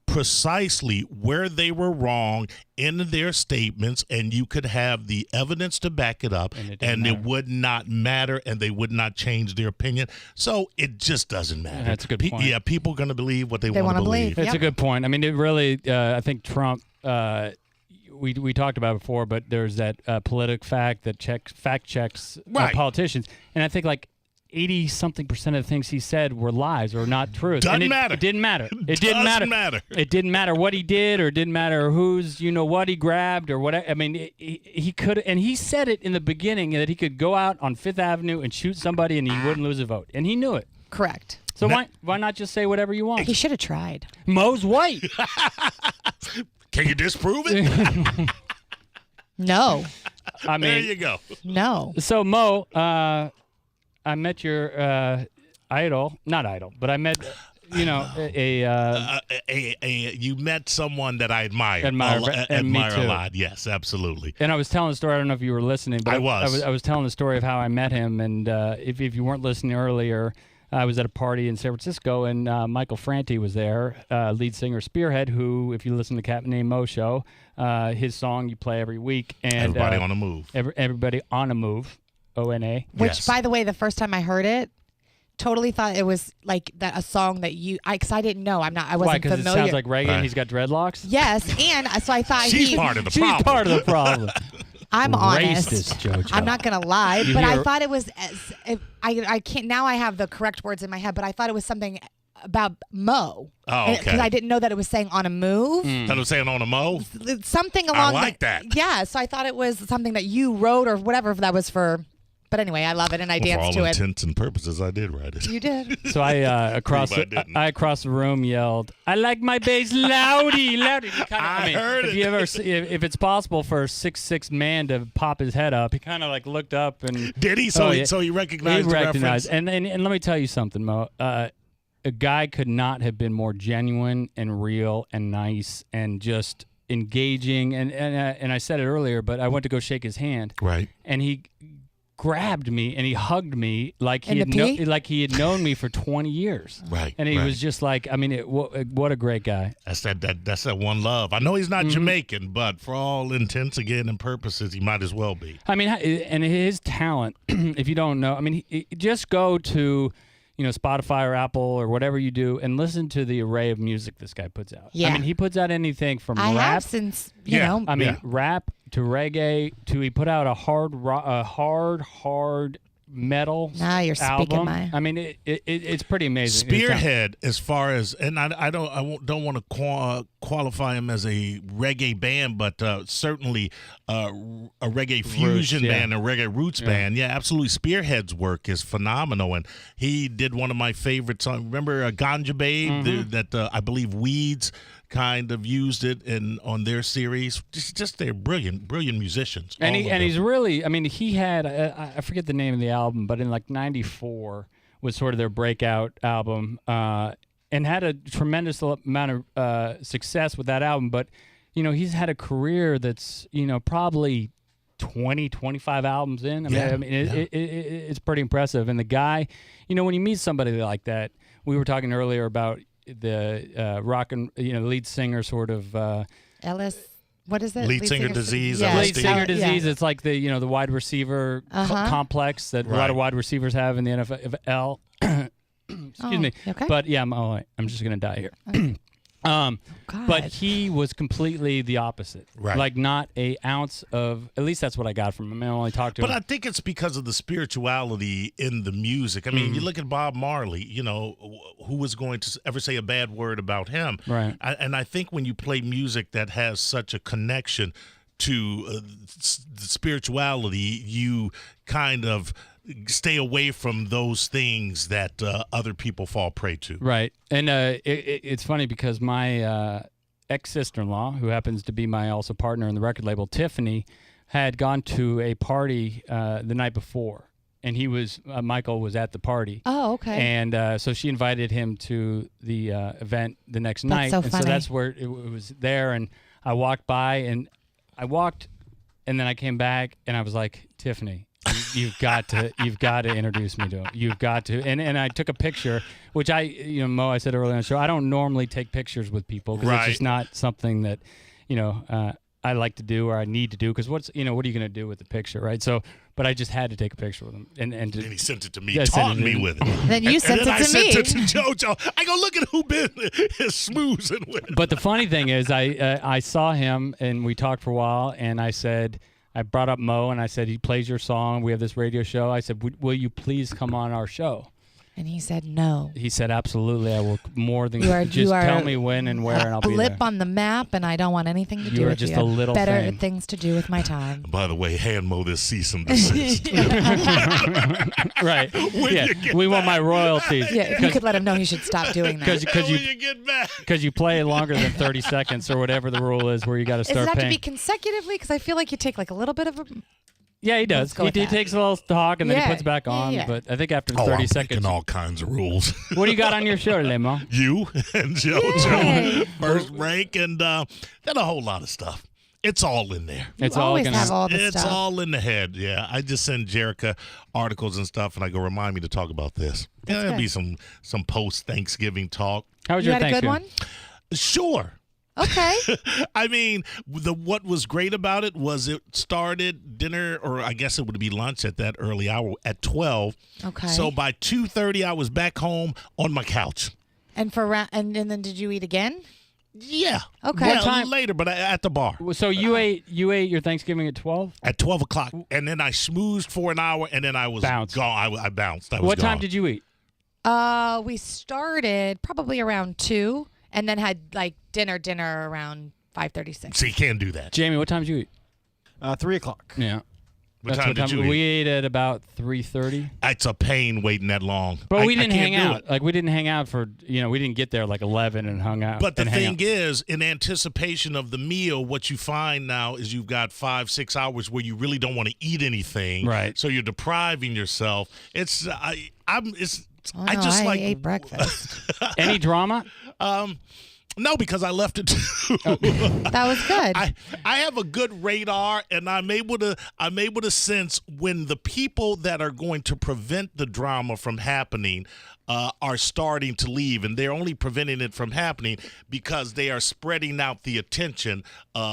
I: precisely where they were wrong in their statements, and you could have the evidence to back it up, and it would not matter, and they would not change their opinion. So it just doesn't matter.
D: That's a good point.
I: Yeah, people are going to believe what they
E: They
I: want to
E: wanna
I: believe.
E: believe.
D: It's a good point. I mean, it really, I think Trump, we talked about it before, but there's that politic fact that fact checks
I: Right.
D: politicians. And I think like 80-something% of the things he said were lies or not truth.
I: Doesn't
D: And
I: matter.
D: It didn't matter. It
I: Doesn't
D: didn't matter.
I: matter.
D: It didn't matter what he did, or it didn't matter who's, what he grabbed or whatever. I mean, he could, and he said it in the beginning that he could go out on Fifth Avenue and shoot somebody and he wouldn't lose a vote. And he knew it.
E: Correct.
D: So why not just say whatever you want?
E: He should have tried.
D: Mo's white.
I: Can you disprove it?
E: No.
D: I mean,
I: There you go.
E: No.
D: So Mo, I met your not idol, but I met, you
I: met someone that I admire.
D: Admire
I: Admire
D: too.
I: a lot. Yes, absolutely.
D: And I was telling the story. I don't know if you were listening, but
I: I was.
D: I was telling the story of how I met him. And if you weren't listening earlier, I was at a party in San Francisco, and Michael Franti was there, lead singer Spearhead, who, if you listen to Captain Name Mo show, his song you play every week. And
I: Everybody on the move.
D: Everybody on a move. ONA.
E: Which,
I: Yes.
E: by the way, the first time I heard it, totally thought it was like a song that because I didn't know. I
D: Why?
E: wasn't
D: Because it
E: familiar.
D: sounds like reggae and
I: Right.
D: he's got dreadlocks?
E: Yes, and so I thought
I: She's part of the
D: She's
I: problem.
D: part of the problem.
E: I'm honest.
D: Racist, JoJo.
E: I'm not gonna lie,
D: You
E: but I
D: hear-
E: thought it was. I can't now. I have the correct words in my head, but I thought it was something about Mo.
I: Oh, okay.
E: Because I didn't know that it was saying on a move.
I: That was saying on a mo.
E: Something along.
I: like that.
E: Yeah, so I thought it was something that you wrote or whatever that was for But anyway, I love it, and I dance
I: for
E: to
I: all
E: it.
I: intents and purposes, I did write it.
E: You did.
D: So I across
I: Prove I didn't.
D: I across the room yelled, "I like my bass loudy, loudy."
I: I heard
D: if
I: it.
D: you ever if it's possible for a 6'6" man to pop his head up, he kind of like looked up and
I: Did he? So,
D: Oh,
I: he,
D: yeah.
I: so he recognized
D: he
I: the
D: recognized.
I: reference?
D: And let me tell you something, Mo. A guy could not have been more genuine and real and nice and just engaging. And I said it earlier, but I went to go shake his hand,
I: Right.
D: and he grabbed me and he hugged me like
E: In the pee?
D: like he had known me for 20 years.
I: Right.
D: And he
I: right.
D: was just like, I mean, what a great guy.
I: That's that one love. I know he's
D: Mm-hmm.
I: not Jamaican, but for all intents again and purposes, he might as well be.
D: I mean, and his talent, if you don't know, I mean, just go to, Spotify or Apple or whatever you do and listen to the array of music this guy puts out.
E: Yeah.
D: I mean, he puts out anything from
E: I
D: rap.
E: have since, you
I: Yeah.
E: know.
D: I mean,
I: Yeah.
D: rap to reggae to he put out a hard metal
E: Now you're speaking
D: album.
E: my-
D: I mean, it's pretty amazing. His talent.
I: Spearhead, as far as, and I don't want to qualify him as a reggae band, but certainly a reggae fusion
D: yeah.
I: band, a reggae roots band. Yeah, absolutely. Spearhead's work is phenomenal, and he did one of my favorite songs. Remember Ganja Babe,
D: Mm-hmm.
I: that I believe Weeds kind of used it on their series. Just they're brilliant musicians.
D: And
I: all of them.
D: he's really, I mean, he had I forget the name of the album, but in like '94 was sort of their breakout album, and had a tremendous amount of success with that album. But he's had a career that's probably 25 albums in. I mean, it's pretty impressive. And the guy, when you meet somebody like that, we were talking earlier about the rock and lead singer sort of.
E: Ellis, what is it?
I: Lead singer disease,
E: Yeah.
D: Lead singer
E: Yeah.
D: disease. It's like the the wide receiver complex that a lot
I: Right.
D: of wide receivers have in the NFL. Excuse me.
E: Okay.
D: But yeah, I'm just gonna die here.
E: God.
D: But he was completely the opposite.
I: Right.
D: Like not a ounce of. At least that's what I got from him. I only talked to
I: But
D: him.
I: I think it's because of the spirituality in the music. I mean,
D: Mm-hmm.
I: you look at Bob Marley, who was going to ever say a bad word about him?
D: Right.
I: And I think when you play music that has such a connection to the spirituality, you kind of stay away from those things that other people fall prey to.
D: Right. And it's funny because my ex-sister-in-law, who happens to be my also partner in the record label, Tiffany, had gone to a party the night before. And he was, Michael was at the party.
E: Oh, okay.
D: And so she invited him to the event the next night.
E: so
D: and
E: funny.
D: so that's where it was there. And I walked by and and then I came back and I was like, Tiffany, you've got to introduce me to him. You've got to. And I took a picture, which Mo, I said earlier on the show, I don't normally take pictures with people because it's just not something that, I like to do or I need to do because what are you going to do with the picture, right? So, but I just had to take a picture with him. And
I: he sent it to me,
D: Yeah, sent
I: taught
D: it to
I: me
D: me.
I: with it.
E: Then you sent
I: and then
E: it
I: I
E: to me.
I: sent it to JoJo. I go, look at who been is smoozing with.
D: But the funny thing is, I saw him and we talked for a while, and I brought up Mo and I said, he plays your song. We have this radio show. I said, will you please come on our show?
E: And he said no.
D: He said, absolutely. I will more than
E: You are-
D: just
E: you are
D: tell me when and where, and I'll
E: A
D: be
E: blip
D: there.
E: on the map, and I don't want anything to do
D: You are
E: with
D: just
E: you.
D: a little
E: Better
D: thing.
E: things to do with my time.
I: By the way, hand Mo this cease and desist.
D: Right.
I: When
D: Yeah.
I: you get
D: We want
I: back.
D: my royalties.
E: Yeah, if you could let him know he should stop doing that.
D: Because
I: when you get back.
D: Because you play longer than 30 seconds or whatever the rule is where you got to
E: Does it
D: start
E: have to
D: paying.
E: be consecutively? Because I feel like you take like a little bit of a.
D: Yeah, he does.
E: Let's go
D: He
E: with that.
D: takes a little talk and then
E: Yeah,
D: he puts it back
E: yeah,
D: on.
E: yeah.
D: But I think after
I: Oh,
D: 30
I: I'm
D: seconds.
I: breaking all kinds of rules.
D: What do you got on your show today, Mo?
I: You and JoJo,
E: Yay.
I: first rank, and then a whole lot of stuff. It's all in there.
D: It's
E: You
D: all
E: always
D: gonna
E: have all the
I: It's
E: stuff.
I: all in the head. Yeah, I just send Jerica articles and stuff, and I go, remind me to talk about this. There'll
E: good.
I: be some post Thanksgiving talk.
D: How was
E: You
D: your
E: had a good
D: Thanksgiving?
E: one?
I: Sure.
E: Okay.
I: I mean, what was great about it was it started dinner, or I guess it would be lunch at that early hour at 12.
E: Okay.
I: So by 2:30, I was back home on my couch.
E: And and then did you eat again?
I: Yeah.
E: Okay.
I: Well,
E: What
D: time-
I: later, but at the bar.
D: So you ate your Thanksgiving at 12?
I: At 12 o'clock, and then I smoozed for an hour, and then I was
D: Bounced.
I: gone. I bounced. I was
D: What time
I: gone.
D: did you eat?
E: We started probably around 2, and then had like dinner around 5:36.
I: So you can't do that.
D: Jamie, what time did you eat?
F: 3 o'clock.
D: Yeah.
I: What
D: That's
I: time did you eat?
D: We ate at about 3:30.
I: It's a pain waiting that long.
D: But we didn't
I: I
D: hang
I: can't do
D: out.
I: it.
D: Like we didn't hang out for we didn't get there like 11 and hung out.
I: But the
D: and hang
I: thing
D: out.
I: is, in anticipation of the meal, what you find now is you've got 5-6 hours where you really don't want to eat anything.
D: Right.
I: So you're depriving yourself. It's I
E: ate breakfast.
D: Any drama?
I: No, because I left it too.
E: That was good.
I: I have a good radar, and I'm able to sense when the people that are going to prevent the drama from happening are starting to leave, and they're only preventing it from happening because they are spreading out the attention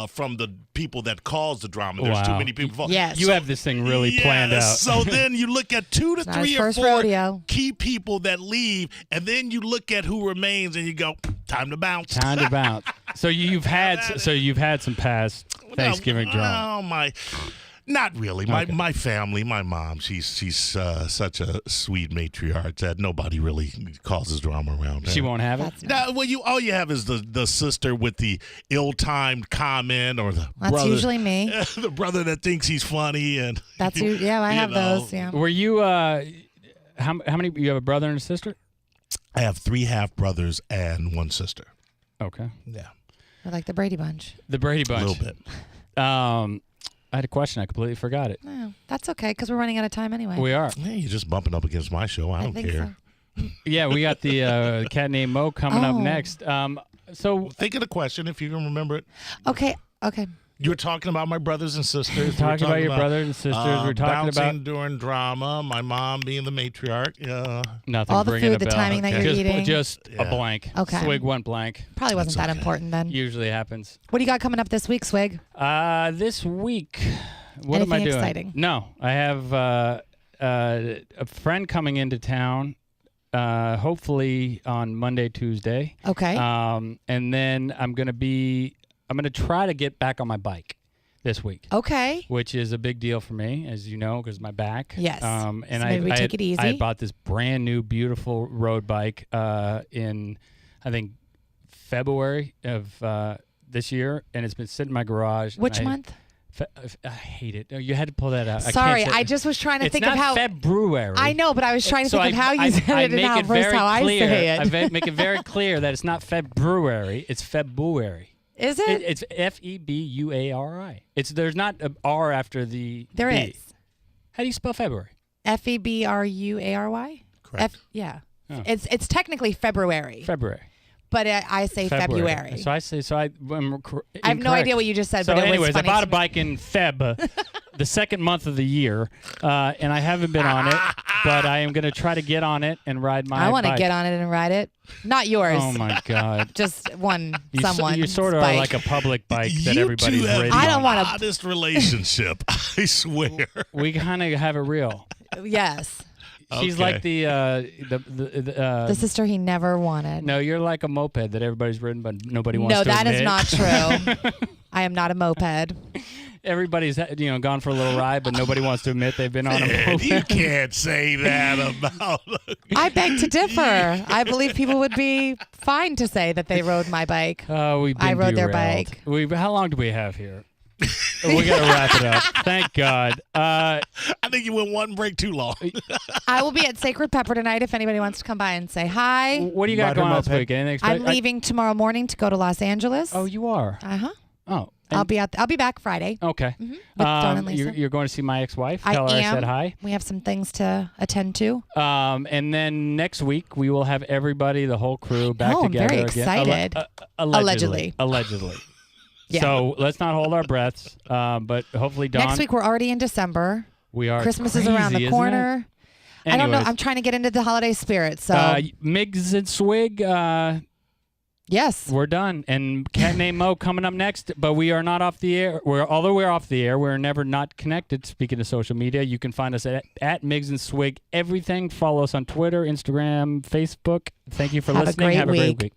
I: from the people that cause the drama. There's too
D: Wow.
I: many people involved.
E: Yes.
D: You have this thing really planned out.
I: So then you look at 2 to
E: not
I: 3
E: his
I: or
E: first
I: 4
E: rodeo.
I: key people that leave, and then you look at who remains, and you go, time to bounce.
D: Time to bounce. So you've had some past Thanksgiving drama.
I: Oh my. Not really.
D: Okay.
I: My family, my mom, she's such a sweet matriarch that nobody really causes drama around her.
D: She won't have it.
I: No, well, all you have is the sister with the ill-timed comment, or the
E: That's
I: brother,
E: usually me.
I: the brother that thinks he's funny, and
E: I have those. Yeah.
D: Were you? How many? You have a brother and a sister?
I: I have 3 half brothers and 1 sister.
D: Okay.
I: Yeah,
E: Or like the Brady Bunch.
D: The Brady
I: a
D: Bunch.
I: little bit.
D: I had a question. I completely forgot it.
E: No, that's okay because we're running out of time anyway.
D: We are.
I: Hey, you're just bumping up against my show. I don't
E: think
I: care.
E: so.
D: Yeah, we got the cat named Mo coming up
E: Oh.
D: next. So
I: Think of the question if you can remember it.
E: Okay.
I: You were talking about my brothers and sisters. We were
D: talking about your brothers and sisters. We're talking
I: bouncing
D: about
I: during drama. My mom being the matriarch.
D: nothing.
E: All the
D: bringing
E: food,
D: a
E: the
D: bell.
E: timing that you're
D: just,
E: eating.
D: Just a
I: Yeah.
D: blank.
E: Okay.
D: Swig went blank.
E: Probably wasn't
I: That's
E: that
I: okay.
E: important then.
D: Usually happens.
E: What do you got coming up this week, Swig?
D: This week, what am I
E: Anything
D: doing?
E: exciting?
D: No, I have a friend coming into town. Hopefully on Monday, Tuesday.
E: Okay.
D: And then I'm gonna try to get back on my bike this week.
E: Okay.
D: Which is a big deal for me, as you know, because my back.
E: Yes.
D: And
E: So maybe we take it easy.
D: I bought this brand new, beautiful road bike in, I think, February of this year, and it's been sitting in my garage.
E: Which month?
D: I hate it. You had to pull that out.
E: Sorry,
D: I,
E: I just was trying to
D: it's
E: think
D: not
E: of how.
D: February.
E: I know, but I was trying to
D: So
E: think of how you said
D: I
E: it and
D: make
E: how
D: it
E: versus
D: very
E: how
D: clear.
E: I say it.
D: I make it very clear that it's not February. It's February.
E: Is it?
D: It's Febuari. There's not an R after the
E: There
D: B.
E: is.
D: How do you spell February?
E: Febuary?
I: Correct.
E: Yeah.
D: Oh.
E: It's technically February,
D: February.
E: but I say February.
D: So I say
E: I have no
D: incorrect.
E: idea what you just said,
D: So
E: but it
D: anyways,
E: was
D: I
E: funny
D: bought
E: to
D: a
E: me.
D: bike in Feb, the second month of the year, and I haven't been on it, but I am going to try to get on it and ride my
E: I want to
D: bike.
E: get on it and ride it. Not yours.
D: Oh my God.
E: Just one.
D: You sort of are like a public bike that
I: You
D: everybody's
I: two have
D: ridden
I: the
E: I don't
D: on.
E: wanna-
I: honest relationship. I swear.
D: We kind of have it real.
E: Yes.
D: She's
I: Okay.
D: like
E: The sister he never wanted.
D: no, you're like a moped that everybody's ridden, but nobody wants
E: No,
D: to
E: that is
D: admit.
E: not true. I am not a moped.
D: Everybody's gone for a little ride, but nobody wants to admit they've been on a
I: Man,
D: moped.
I: you can't say that about.
E: I beg to differ. I believe people would be fine to say that they rode my bike.
D: We've been
E: I rode their
D: derailed.
E: bike.
D: How long do we have here? We got to wrap it up. Thank God.
I: I think you went one break too long.
E: I will be at Sacred Pepper tonight if anybody wants to come by and say hi.
D: What do you got
F: Ride her
D: going on this
F: moped.
D: week? Anything
E: I'm
D: exciting?
E: leaving tomorrow morning to go to Los Angeles.
D: Oh, you are?
E: Uh-huh.
D: Oh.
E: I'll be back Friday.
D: Okay.
E: With Dawn and Lisa.
D: You're going to see my ex-wife.
E: I
D: Tell her
E: am.
D: I said hi.
E: We have some things to attend to.
D: And then next week we will have everybody, the whole crew, back
E: I'm
D: together
E: very
D: again.
E: excited.
D: Allegedly.
E: Yeah.
D: So let's not hold our breaths. But hopefully, Dawn.
E: Next week we're already in December.
D: we are.
E: Christmas
D: crazy,
E: is around the
D: isn't
E: corner.
D: it?
E: I don't know.
D: Anyways,
E: I'm trying to get into the holiday spirit. So
D: Miggs and Swig.
E: yes.
D: We're done. And Cat Named Mo coming up next, but we are not off the air. Although we're off the air, we're never not connected. Speaking of social media, you can find us at Miggs and Swig. Everything. Follow us on Twitter, Instagram, Facebook. Thank you for
E: Have a
D: listening.
E: great
D: Have a great
E: week.
D: week.